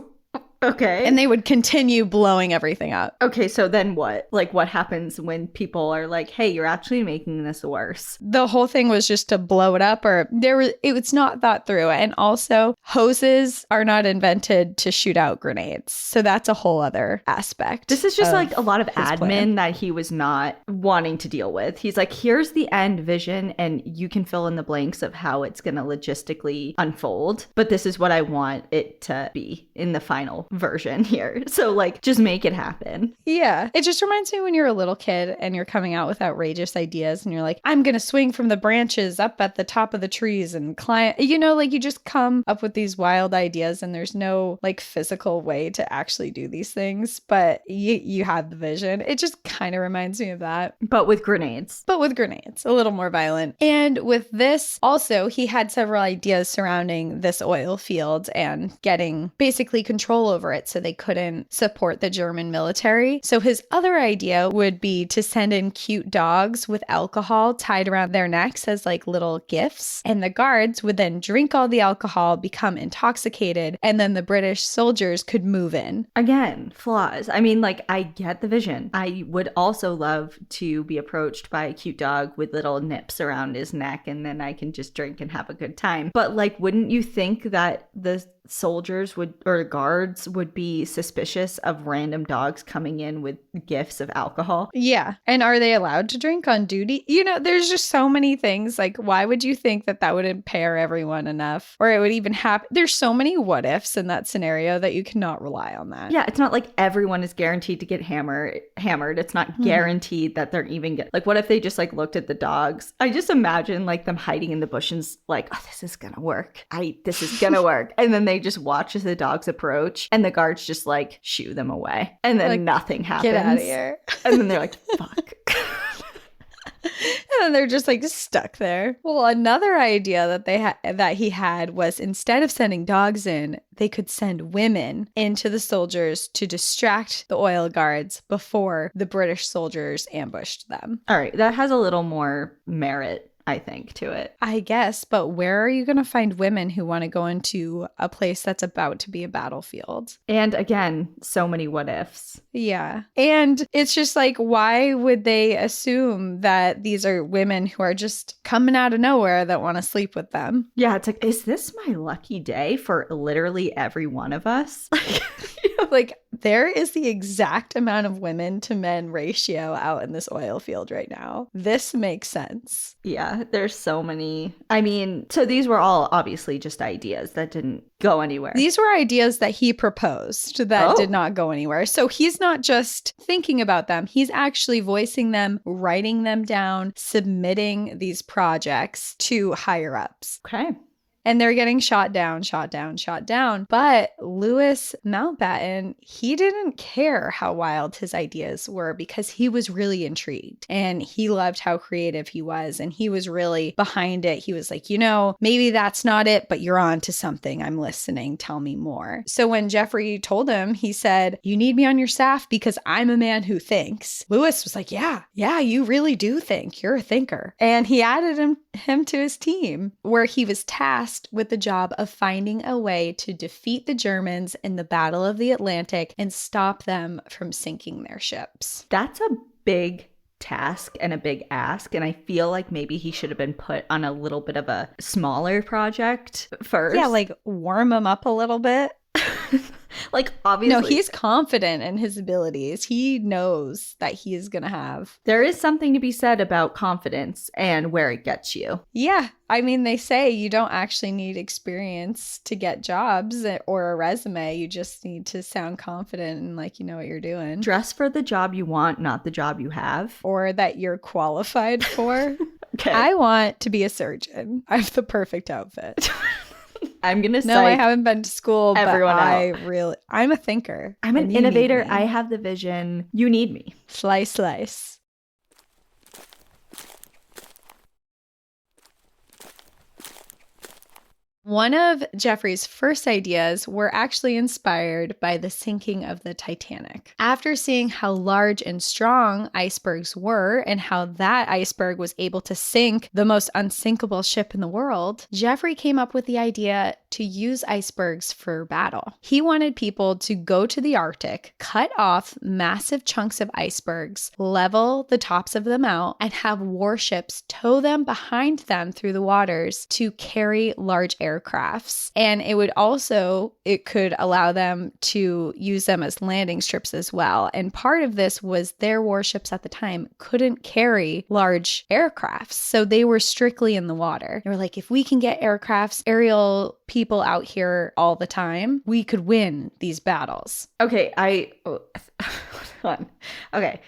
Okay. And they would continue blowing everything up. Okay, so then what? Like, what happens when people are like, hey, you're actually making this worse? The whole thing was just to blow it up, or it was not thought through. And also, hoses are not invented to shoot out grenades. So that's a whole other aspect. This is just like a lot of admin that he was not wanting to deal with. He's like, here's the end vision, and you can fill in the blanks of how it's going to logistically unfold. But this is what I want it to be in the final version here. So like, just make it happen. Yeah. It just reminds me when you're a little kid and you're coming out with outrageous ideas and you're like, I'm going to swing from the branches up at the top of the trees and climb, like you just come up with these wild ideas and there's no like physical way to actually do these things, but you have the vision. It just kind of reminds me of that. But with grenades. A little more violent. And with this also, he had several ideas surrounding this oil field and getting basically control over over it, so they couldn't support the German military. So his other idea would be to send in cute dogs with alcohol tied around their necks as like little gifts. And the guards would then drink all the alcohol, become intoxicated, and then the British soldiers could move in. Again, flaws. I mean, like, I get the vision. I would also love to be approached by a cute dog with little nips around his neck, and then I can just drink and have a good time. But like, wouldn't you think that the soldiers would, or guards would be suspicious of random dogs coming in with gifts of alcohol? Yeah. And are they allowed to drink on duty? You know, there's just so many things. Like, why would you think that that would impair everyone enough? Or it would even happen? There's so many what ifs in that scenario that you cannot rely on that. Yeah, it's not like everyone is guaranteed to get hammered. It's not guaranteed that they're even like, what if they just like looked at the dogs? I just imagine like them hiding in the bushes like, oh, this is gonna work. This is gonna work. And then they just watch as the dogs approach and the guards just like shoo them away. And then like, nothing happens. Get out of here. And then they're like, fuck. And then they're just like stuck there. Well, another idea that he had was, instead of sending dogs in, they could send women into the soldiers to distract the oil guards before the British soldiers ambushed them. All right, that has a little more merit, I think, to it. I guess, but where are you going to find women who want to go into a place that's about to be a battlefield? And again, so many what ifs. Yeah. And it's just like, why would they assume that these are women who are just coming out of nowhere that want to sleep with them? Yeah, it's like, is this my lucky day for literally every one of us? Like, there is the exact amount of women to men ratio out in this oil field right now. This makes sense. Yeah, there's so many. I mean, so these were all obviously just ideas that didn't go anywhere. These were ideas that he proposed that did not go anywhere. So he's not just thinking about them. He's actually voicing them, writing them down, submitting these projects to higher ups. Okay. And they're getting shot down. But Louis Mountbatten, he didn't care how wild his ideas were because he was really intrigued and he loved how creative he was. And he was really behind it. He was like, you know, maybe that's not it, but you're on to something. I'm listening. Tell me more. So when Jeffrey told him, he said, you need me on your staff because I'm a man who thinks. Louis was like, yeah, you really do think. You're a thinker. And he added him to his team, where he was tasked with the job of finding a way to defeat the Germans in the Battle of the Atlantic and stop them from sinking their ships. That's a big task and a big ask, and I feel like maybe he should have been put on a little bit of a smaller project first. Yeah, like warm him up a little bit. Like, obviously. No, he's confident in his abilities. He knows that he is going to have. There is something to be said about confidence and where it gets you. Yeah. I mean, they say you don't actually need experience to get jobs or a resume. You just need to sound confident and like you know what you're doing. Dress for the job you want, not the job you have. Or that you're qualified for. Okay. I want to be a surgeon. I have the perfect outfit. I'm going to say. No, I haven't been to school, but I'm a thinker. I'm an innovator. I have the vision. You need me. Slice. One of Jeffrey's first ideas were actually inspired by the sinking of the Titanic. After seeing how large and strong icebergs were and how that iceberg was able to sink the most unsinkable ship in the world, Jeffrey came up with the idea to use icebergs for battle. He wanted people to go to the Arctic, cut off massive chunks of icebergs, level the tops of them out, and have warships tow them behind them through the waters to carry large aircrafts. And it could allow them to use them as landing strips as well. And part of this was their warships at the time couldn't carry large aircrafts. So they were strictly in the water. They were like, if we can get aerial people out here all the time, we could win these battles. Okay, hold on. Okay.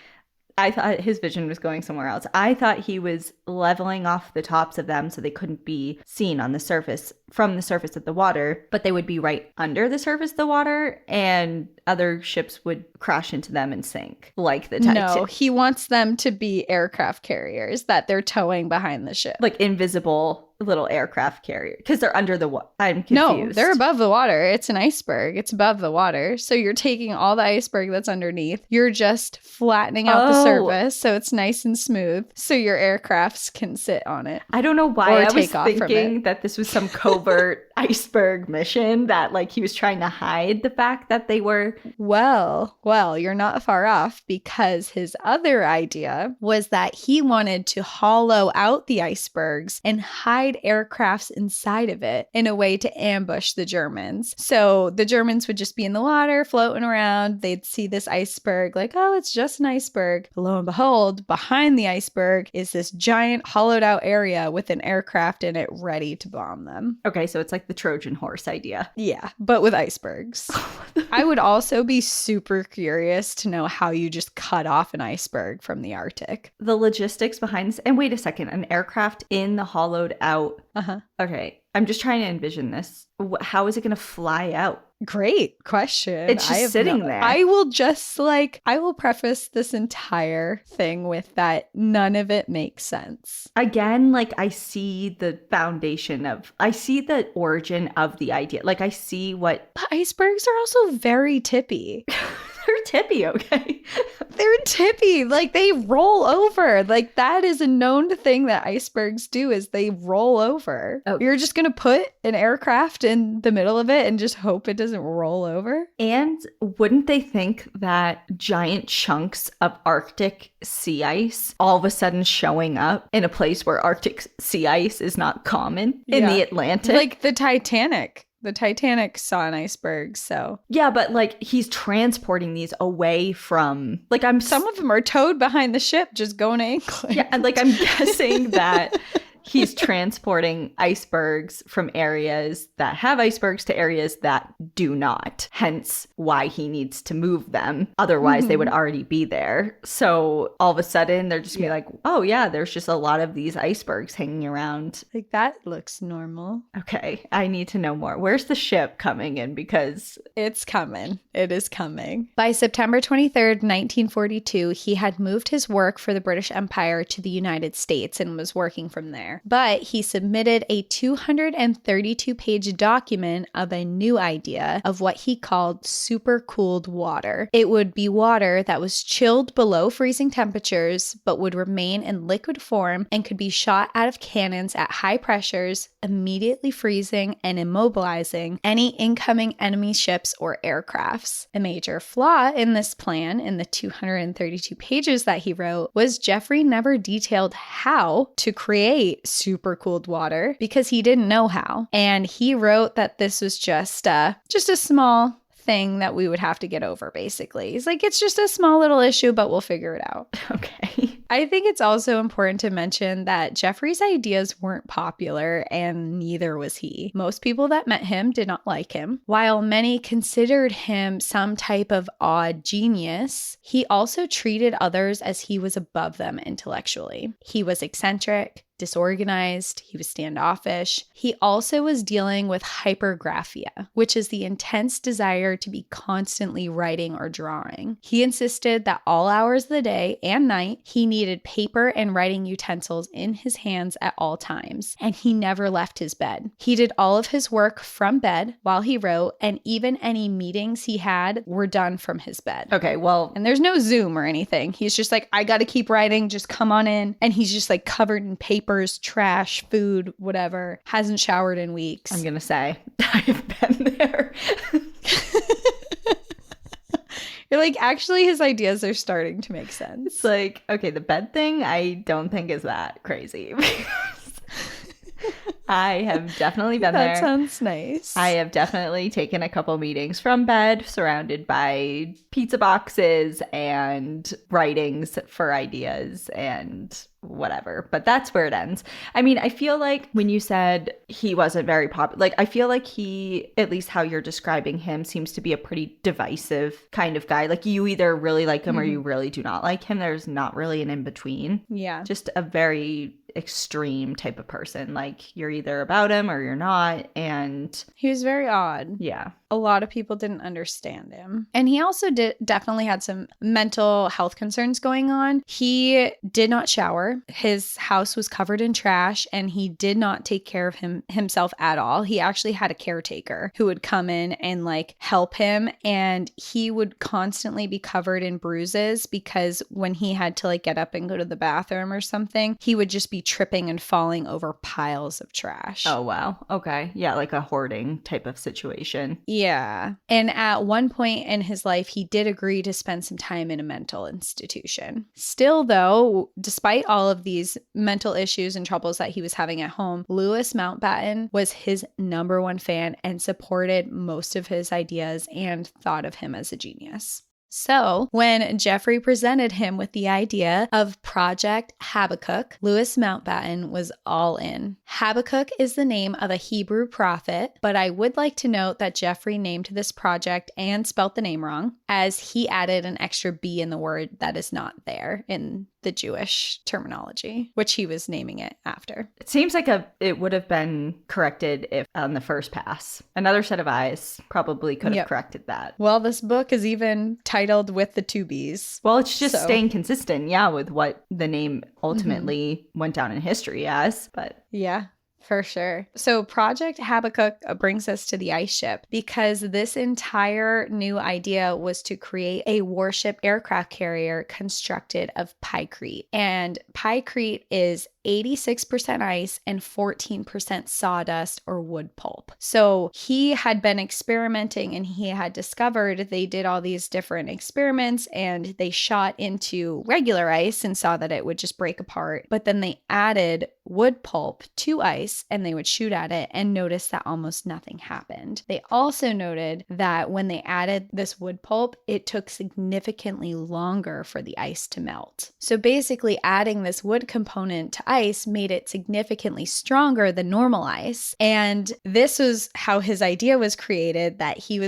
I thought his vision was going somewhere else. I thought he was leveling off the tops of them so they couldn't be seen on the surface, from the surface of the water, but they would be right under the surface of the water and other ships would crash into them and sink, like the Titanic. No, he wants them to be aircraft carriers that they're towing behind the ship. Like invisible little aircraft carrier? Because they're under the water. I'm confused. No, they're above the water. It's an iceberg. It's above the water. So you're taking all the iceberg that's underneath. You're just flattening out the surface so it's nice and smooth so your aircrafts can sit on it. I don't know why Or I was take off from thinking it. that this was some covert iceberg mission, that like he was trying to hide the fact that they were. Well, you're not far off, because his other idea was that he wanted to hollow out the icebergs and hide aircrafts inside of it in a way to ambush the Germans. So the Germans would just be in the water floating around. They'd see this iceberg like, oh, it's just an iceberg. But lo and behold, behind the iceberg is this giant hollowed out area with an aircraft in it ready to bomb them. Okay, so it's like the Trojan horse idea. Yeah, but with icebergs. I would also be super curious to know how you just cut off an iceberg from the Arctic. The logistics behind this. And wait a second, an aircraft in the hollowed out. Uh-huh. Okay, I'm just trying to envision this. How is it going to fly out? Great question. It's just sitting there. I will preface this entire thing with that none of it makes sense. Again, like I see the origin of the idea. Like I see what. But icebergs are also very tippy. They're tippy, okay? They're tippy. Like they roll over. Like that is a known thing that icebergs do, is they roll over. Oh. You're just going to put an aircraft in the middle of it and just hope it doesn't roll over? And wouldn't they think that giant chunks of Arctic sea ice all of a sudden showing up in a place where Arctic sea ice is not common in the Atlantic? Like the Titanic. The Titanic saw an iceberg, so. Yeah, but like he's transporting these away from, like some of them are towed behind the ship just going to England. Yeah, and like I'm guessing that he's transporting icebergs from areas that have icebergs to areas that do not. Hence why he needs to move them. Otherwise, they would already be there. So all of a sudden, they're just gonna be like, oh yeah, there's just a lot of these icebergs hanging around. Like that looks normal. Okay, I need to know more. Where's the ship coming in? Because it's coming. It is coming. By September 23rd, 1942, he had moved his work for the British Empire to the United States and was working from there. But he submitted a 232-page document of a new idea of what he called supercooled water. It would be water that was chilled below freezing temperatures, but would remain in liquid form and could be shot out of cannons at high pressures, immediately freezing and immobilizing any incoming enemy ships or aircrafts. A major flaw in this plan, in the 232 pages that he wrote, was Jeffrey never detailed how to create supercooled water because he didn't know how. And he wrote that this was just a small thing that we would have to get over, basically. He's like, it's just a small little issue, but we'll figure it out. Okay. I think it's also important to mention that Jeffrey's ideas weren't popular, and neither was he. Most people that met him did not like him. While many considered him some type of odd genius, he also treated others as he was above them intellectually. He was eccentric, disorganized, he was standoffish. He also was dealing with hypergraphia, which is the intense desire to be constantly writing or drawing. He insisted that all hours of the day and night, he needed paper and writing utensils in his hands at all times, and he never left his bed. He did all of his work from bed while he wrote, and even any meetings he had were done from his bed. Okay, well. And there's no Zoom or anything. He's just like, I gotta keep writing, just come on in. And he's just like covered in paper, trash, food, whatever. Hasn't showered in weeks. I'm gonna say, I have been there. You're like, actually, his ideas are starting to make sense. It's like, okay, the bed thing, I don't think is that crazy. I have definitely been there. That sounds nice. I have definitely taken a couple meetings from bed, surrounded by pizza boxes and writings for ideas and whatever. But that's where it ends. I mean, I feel like when you said he wasn't very popular, like I feel like he, at least how you're describing him, seems to be a pretty divisive kind of guy. Like you either really like him or you really do not like him. There's not really an in-between. Yeah. Just a very extreme type of person. Like you're either about him or you're not. And he was very odd. Yeah. a lot of people didn't understand him. And he also definitely had some mental health concerns going on. He did not shower. His house was covered in trash, and he did not take care of himself at all. He actually had a caretaker who would come in and like help him, and he would constantly be covered in bruises because when he had to like get up and go to the bathroom or something, he would just be tripping and falling over piles of trash. Oh, wow. Okay. Yeah, like a hoarding type of situation. Yeah. And at one point in his life, he did agree to spend some time in a mental institution. Still, though, despite all of these mental issues and troubles that he was having at home, Louis Mountbatten was his number one fan and supported most of his ideas and thought of him as a genius. So, when Jeffrey presented him with the idea of Project Habbakuk, Louis Mountbatten was all in. Habakkuk is the name of a Hebrew prophet, but I would like to note that Jeffrey named this project and spelt the name wrong, as he added an extra B in the word that is not there in the Jewish terminology, which he was naming it after. It seems like it would have been corrected if on the first pass. Another set of eyes probably could have corrected that. Well, this book is even titled with the two B's. Well, it's just staying consistent, with what the name ultimately went down in history as, but... Yeah. For sure. So Project Habbakuk brings us to the ice ship because this entire new idea was to create a warship aircraft carrier constructed of pykrete. And pykrete is 86% ice and 14% sawdust or wood pulp. So he had been experimenting and he had discovered they did all these different experiments and they shot into regular ice and saw that it would just break apart. But then they added wood pulp to ice and they would shoot at it and notice that almost nothing happened. They also noted that when they added this wood pulp, it took significantly longer for the ice to melt. So basically adding this wood component to ice made it significantly stronger than normal ice. And this was how his idea was created, that he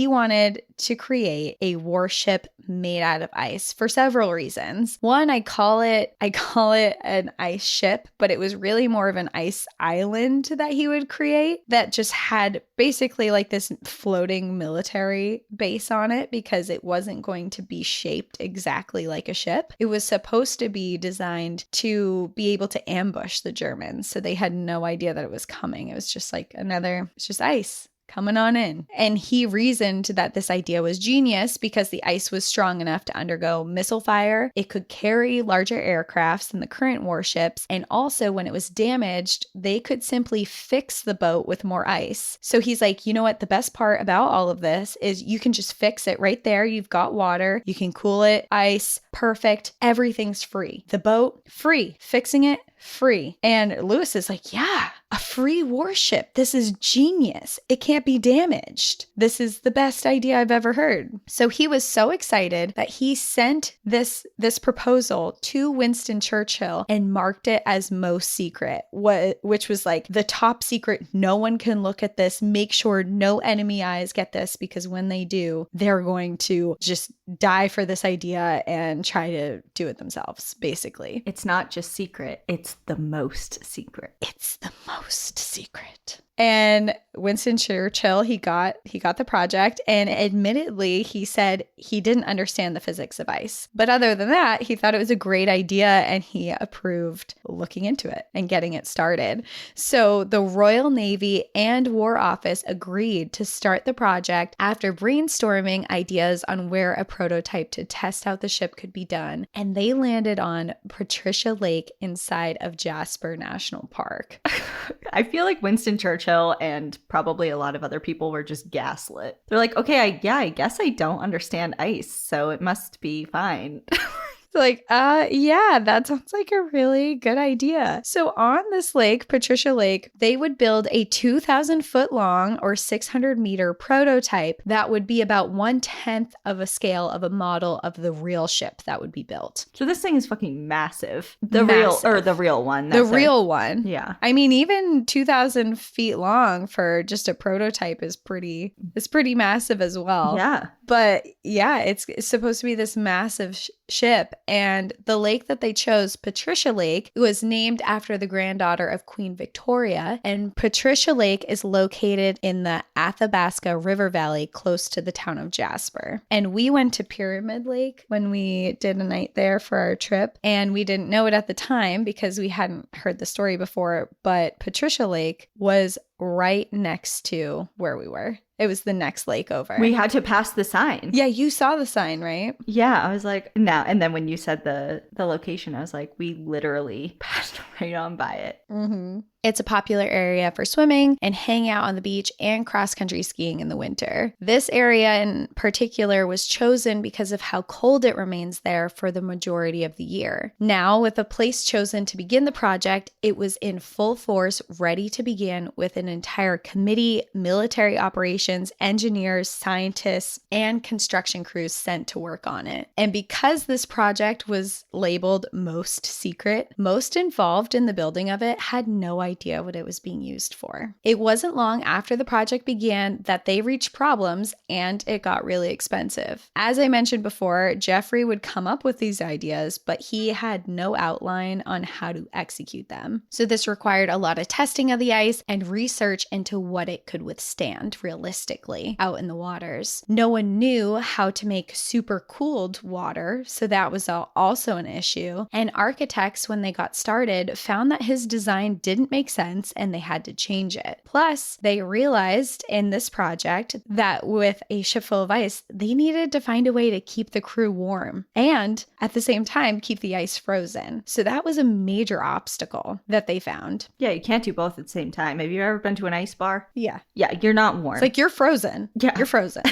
wanted to create a warship made out of ice for several reasons. One, I call it an ice ship, but it was really more of an ice island that he would create that just had basically like this floating military base on it because it wasn't going to be shaped exactly like a ship. It was supposed to be designed to be able to ambush the Germans, so they had no idea that it was coming. It was just like it's just ice coming on in. And he reasoned that this idea was genius because the ice was strong enough to undergo missile fire. It could carry larger aircrafts than the current warships. And also when it was damaged, they could simply fix the boat with more ice. So he's like, you know what? The best part about all of this is you can just fix it right there. You've got water. You can cool it. Ice. Perfect. Everything's free. The boat, free. Fixing it, free. And Louis is like, yeah, a free warship. This is genius. It can't be damaged. This is the best idea I've ever heard. So he was so excited that he sent this proposal to Winston Churchill and marked it as most secret, which was like the top secret. No one can look at this. Make sure no enemy eyes get this, because when they do, they're going to just die for this idea and try to do it themselves, basically. It's not just secret. It's the most secret. It's the most secret. And Winston Churchill, he got the project, and admittedly, he said he didn't understand the physics of ice. But other than that, he thought it was a great idea and he approved looking into it and getting it started. So the Royal Navy and War Office agreed to start the project after brainstorming ideas on where a prototype to test out the ship could be done. And they landed on Patricia Lake inside of Jasper National Park. I feel like Winston Churchill and probably a lot of other people were just gaslit. They're like, okay, I guess I don't understand ice, so it must be fine. Like, yeah, that sounds like a really good idea. So on this lake, Patricia Lake, they would build a 2,000 foot long or 600 meter prototype that would be about 1/10 of a scale of a model of the real ship that would be built. So this thing is fucking massive. The real one. The real one. Yeah. I mean, even 2,000 feet long for just a prototype is pretty massive as well. Yeah. But yeah, it's supposed to be this massive ship. And the lake that they chose, Patricia Lake, was named after the granddaughter of Queen Victoria. And Patricia Lake is located in the Athabasca River Valley close to the town of Jasper. And we went to Pyramid Lake when we did a night there for our trip. And we didn't know it at the time because we hadn't heard the story before, but Patricia Lake was right next to where we were. It was the next lake over. We had to pass the sign. Yeah, you saw the sign, right? Yeah, I was like, no. And then when you said the location, I was like, we literally passed right on by it. Mm-hmm. It's a popular area for swimming and hanging out on the beach and cross-country skiing in the winter. This area in particular was chosen because of how cold it remains there for the majority of the year. Now, with a place chosen to begin the project, it was in full force, ready to begin with an entire committee, military operations, engineers, scientists, and construction crews sent to work on it. And because this project was labeled most secret, most involved in the building of it had no idea what it was being used for. It wasn't long after the project began that they reached problems and it got really expensive. As I mentioned before, Jeffrey would come up with these ideas, but he had no outline on how to execute them. So this required a lot of testing of the ice and research into what it could withstand realistically out in the waters. No one knew how to make super cooled water, so that was also an issue. And architects, when they got started, found that his design didn't make sense and they had to change it. Plus, they realized in this project that with a ship full of ice, they needed to find a way to keep the crew warm and at the same time keep the ice frozen. So that was a major obstacle that they found. Yeah, you can't do both at the same time. Have you ever been to an ice bar? Yeah. Yeah, you're not warm. It's like you're frozen. Yeah. You're frozen.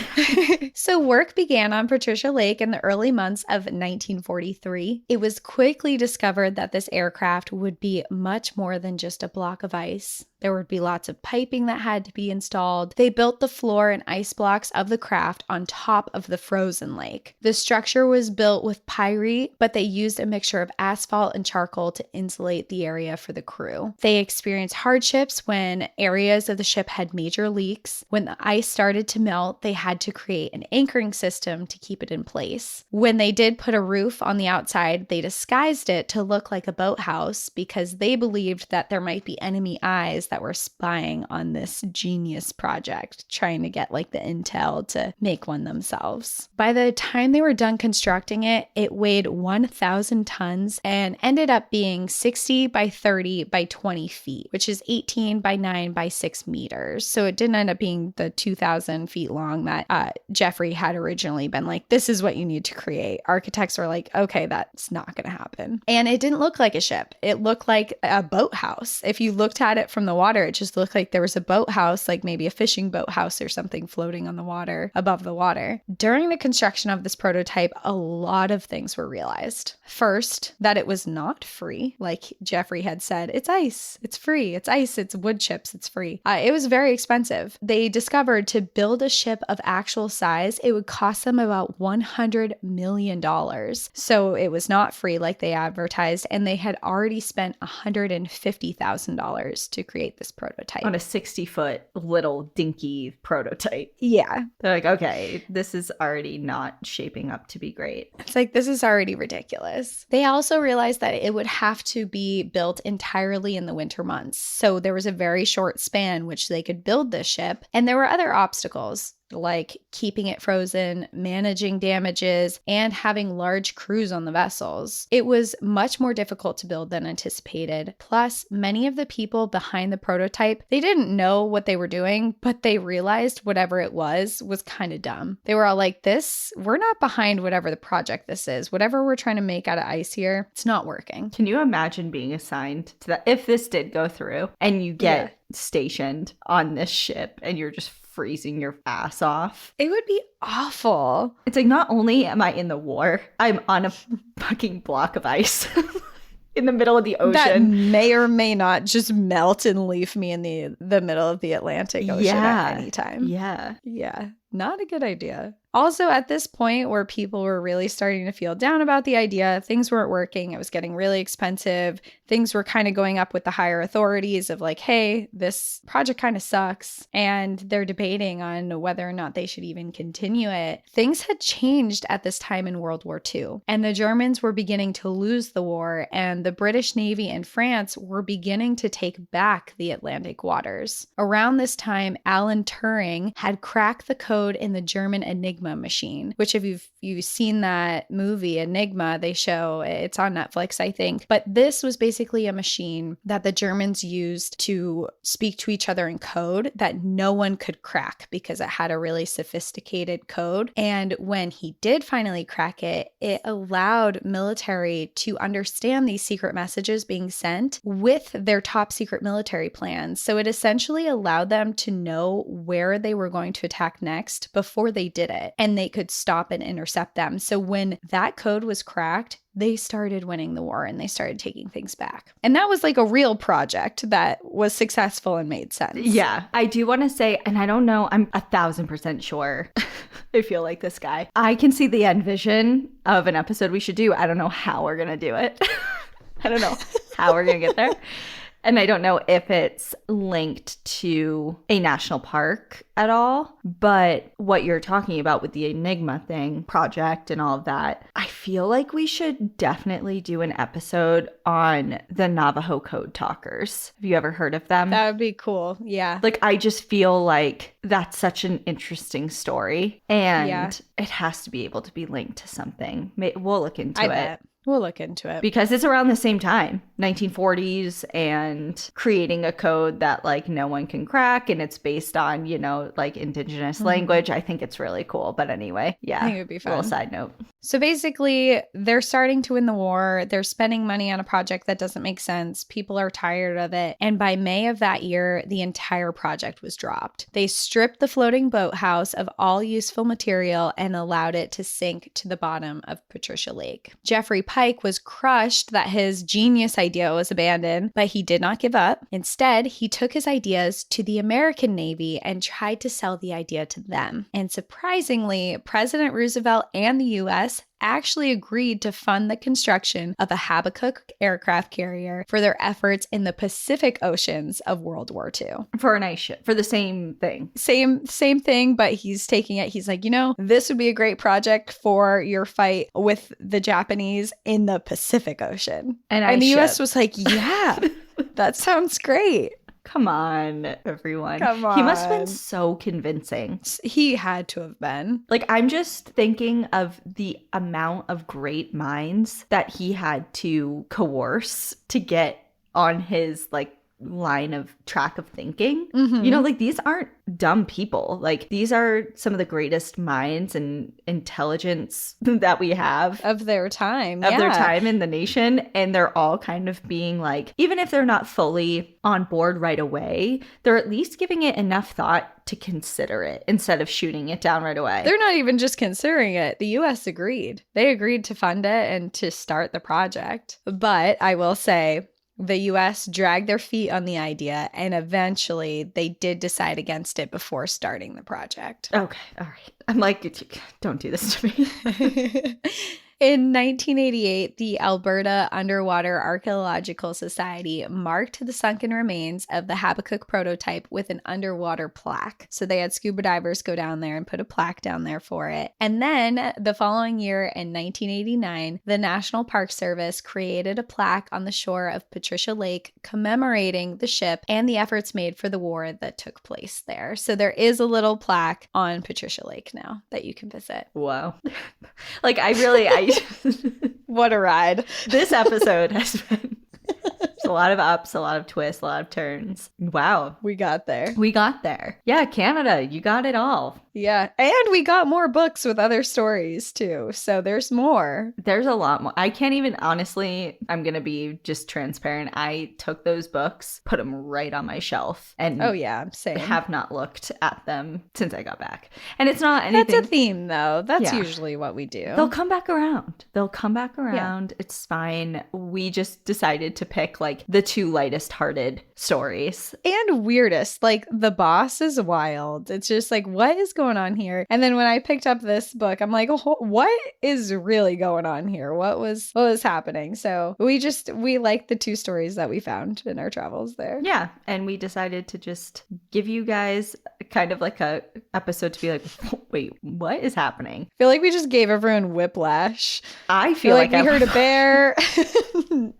So work began on Patricia Lake in the early months of 1943. It was quickly discovered that this aircraft would be much more than just a block of ice. There would be lots of piping that had to be installed. They built the floor and ice blocks of the craft on top of the frozen lake. The structure was built with pyrite, but they used a mixture of asphalt and charcoal to insulate the area for the crew. They experienced hardships when areas of the ship had major leaks. When the ice started to melt, they had to create an anchoring system to keep it in place. When they did put a roof on the outside, they disguised it to look like a boathouse because they believed that there might be enemy eyes that were spying on this genius project, trying to get like the intel to make one themselves. By the time they were done constructing it, it weighed 1,000 tons and ended up being 60 by 30 by 20 feet, which is 18 by 9 by 6 meters. So it didn't end up being the 2,000 feet long that Jeffrey had originally been like, this is what you need to create. Architects were like, okay, that's not going to happen. And it didn't look like a ship. It looked like a boathouse. If you looked at it from the water, it just looked like there was a boathouse, like maybe a fishing boathouse or something floating on the water, above the water. During the construction of this prototype, a lot of things were realized. First, that it was not free. Like Jeffrey had said, it's ice, it's free, it's ice, it's wood chips, it's free. It was very expensive. They discovered to build a ship of actual size, it would cost them about $100 million. So it was not free like they advertised, and they had already spent $150,000 to create this prototype. On a 60-foot little dinky prototype. Yeah. They're like, okay, this is already not shaping up to be great. It's like, this is already ridiculous. They also realized that it would have to be built entirely in the winter months. So there was a very short span which they could build this ship. And there were other obstacles, like keeping it frozen, managing damages, and having large crews on the vessels. It was much more difficult to build than anticipated. Plus, many of the people behind the prototype, they didn't know what they were doing, but they realized whatever it was kind of dumb. They were all like, we're not behind whatever the project this is. Whatever we're trying to make out of ice here, it's not working. Can you imagine being assigned to that if this did go through and you get stationed on this ship and you're just freezing your ass off? It would be awful. It's like, not only am I in the war, I'm on a fucking block of ice in the middle of the ocean. That may or may not just melt and leave me in the middle of the Atlantic Ocean at any time. Yeah. Yeah. Not a good idea. Also, at this point where people were really starting to feel down about the idea, things weren't working, it was getting really expensive, things were kind of going up with the higher authorities of like, hey, this project kind of sucks, and they're debating on whether or not they should even continue it. Things had changed at this time in World War II, and the Germans were beginning to lose the war, and the British Navy and France were beginning to take back the Atlantic waters. Around this time, Alan Turing had cracked the code in the German Enigma machine, which if you've seen that movie Enigma, they show it's on Netflix, I think. But this was basically a machine that the Germans used to speak to each other in code that no one could crack because it had a really sophisticated code. And when he did finally crack it, it allowed military to understand these secret messages being sent with their top secret military plans. So it essentially allowed them to know where they were going to attack next before they did it, and they could stop and intercept them. So when that code was cracked, they started winning the war and they started taking things back. And that was like a real project that was successful and made sense. Yeah, I do want to say, and I don't know, I'm 1,000% sure. I feel like this guy. I can see the end vision of an episode we should do. I don't know how we're going to do it. I don't know how we're going to get there. And I don't know if it's linked to a national park at all. But what you're talking about with the Enigma thing, project and all of that, I feel like we should definitely do an episode on the Navajo code talkers. Have you ever heard of them? That would be cool. Yeah. Like, I just feel like that's such an interesting story. And it has to be able to be linked to something. We'll look into it. Bet. We'll look into it. Because it's around the same time, 1940s, and creating a code that like no one can crack, and it's based on, you know, like indigenous language. I think it's really cool. But anyway, yeah. I think it would be fun. Little side note. So basically, they're starting to win the war. They're spending money on a project that doesn't make sense. People are tired of it. And by May of that year, the entire project was dropped. They stripped the floating boathouse of all useful material and allowed it to sink to the bottom of Patricia Lake. Jeffrey Pike was crushed that his genius idea was abandoned, but he did not give up. Instead, he took his ideas to the American Navy and tried to sell the idea to them. And surprisingly, President Roosevelt and the U.S. actually agreed to fund the construction of a Habbakuk aircraft carrier for their efforts in the Pacific Oceans of World War II. For a nice ship, for the same thing. Same thing, but he's taking it. He's like, you know, this would be a great project for your fight with the Japanese in the Pacific Ocean. And the U.S. was like, yeah, that sounds great. Come on, everyone. Come on. He must have been so convincing. He had to have been. Like, I'm just thinking of the amount of great minds that he had to coerce to get on his, like, line of track of thinking. You know, like, these aren't dumb people. Like, these are some of the greatest minds and intelligence that we have of their time in the nation. And they're all kind of being like, even if they're not fully on board right away, they're at least giving it enough thought to consider it instead of shooting it down right away. They're not even just considering it. The U.S. agreed. They agreed to fund it and to start the project. But I will say, the U.S. dragged their feet on the idea, and eventually they did decide against it before starting the project. Okay, all right. I'm like, don't do this to me. In 1988, the Alberta Underwater Archaeological Society marked the sunken remains of the Habbakuk prototype with an underwater plaque. So they had scuba divers go down there and put a plaque down there for it. And then the following year, in 1989, the National Park Service created a plaque on the shore of Patricia Lake commemorating the ship and the efforts made for the war that took place there. So there is a little plaque on Patricia Lake now that you can visit. Wow. Like, I what a ride. This episode has been a lot of ups, a lot of twists, a lot of turns. Wow. We got there. Yeah, Canada, you got it all. Yeah. And we got more books with other stories too. So there's more. There's a lot more. I can't even, honestly, I'm going to be just transparent. I took those books, put them right on my shelf, and same. Have not looked at them since I got back. And it's not anything. That's a theme though. That's usually what we do. They'll come back around. Yeah. It's fine. We just decided to pick like like the two lightest hearted stories. And weirdest. Like the boss is wild. It's just like, what is going on here? And then when I picked up this book, I'm like, oh, what is really going on here? What was happening? So we liked the two stories that we found in our travels there. Yeah. And we decided to just give you guys kind of like a episode to be like, wait, what is happening? I feel like we just gave everyone whiplash. I feel like we heard a bear.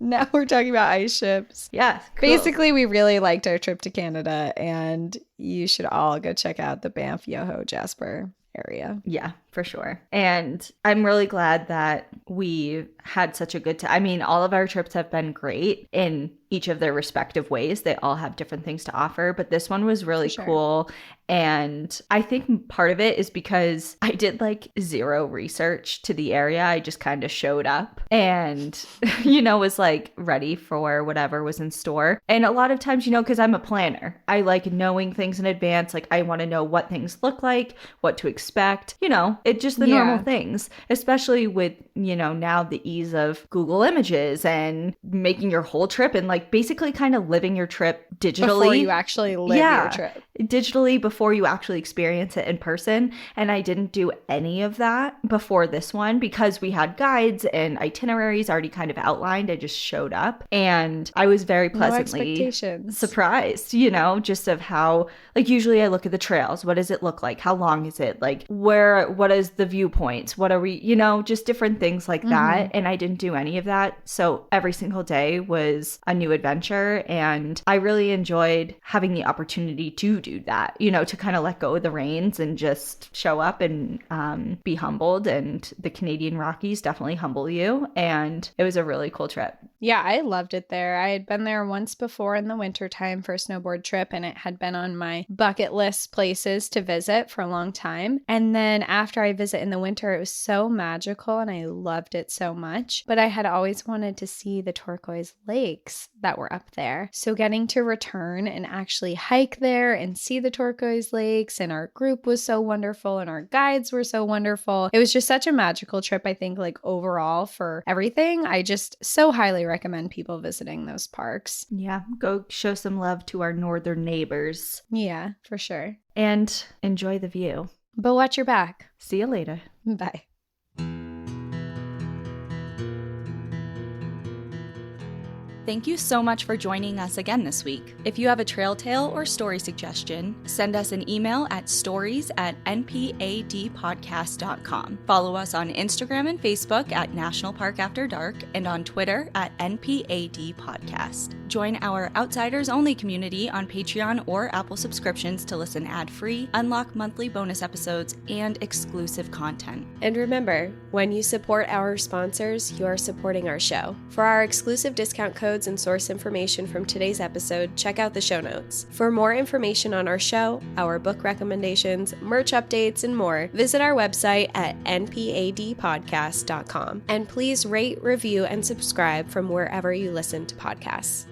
Now we're talking about ice ships. Yeah. Cool. Basically, we really liked our trip to Canada, and you should all go check out the Banff, Yoho, Jasper area. Yeah, for sure. And I'm really glad that we had such a good time. I mean, all of our trips have been great in each of their respective ways. They all have different things to offer, but this one was really cool. And I think part of it is because I did like zero research to the area. I just kind of showed up and, was like ready for whatever was in store. And a lot of times, because I'm a planner, I like knowing things in advance. Like I want to know what things look like, what to expect, it just the normal things, especially with, now the ease of Google Images and making your whole trip and like basically kind of living your trip digitally. Before you actually live your trip. Digitally before you actually experience it in person. And I didn't do any of that before this one because we had guides and itineraries already kind of outlined. I just showed up and I was very pleasantly surprised, just of how, like, usually I look at the trails. What does it look like? How long is it? Like, what is the viewpoints? What are we, just different things like that. And I didn't do any of that. So every single day was a new adventure. And I really enjoyed having the opportunity to do that, to kind of let go of the reins and just show up and be humbled. And the Canadian Rockies definitely humble you. And it was a really cool trip. Yeah, I loved it there. I had been there once before in the wintertime for a snowboard trip, and it had been on my bucket list places to visit for a long time. And then after I visit in the winter, it was so magical and I loved it so much. But I had always wanted to see the turquoise lakes that were up there. So getting to return and actually hike there and see the turquoise lakes, and our group was so wonderful and our guides were so wonderful. It was just such a magical trip, I think, like overall for everything. I just so highly recommend people visiting those parks. Yeah, go show some love to our northern neighbors. Yeah, for sure. And enjoy the view. But watch your back. See you later. Bye. Thank you so much for joining us again this week. If you have a trail tale or story suggestion, send us an email at stories@npadpodcast.com. Follow us on Instagram and Facebook at National Park After Dark and on Twitter at NPAD Podcast. Join our Outsiders Only community on Patreon or Apple subscriptions to listen ad-free, unlock monthly bonus episodes, and exclusive content. And remember, when you support our sponsors, you are supporting our show. For our exclusive discount codes and source information from today's episode, check out the show notes. For more information on our show, our book recommendations, merch updates, and more, visit our website at npadpodcast.com. And please rate, review, and subscribe from wherever you listen to podcasts.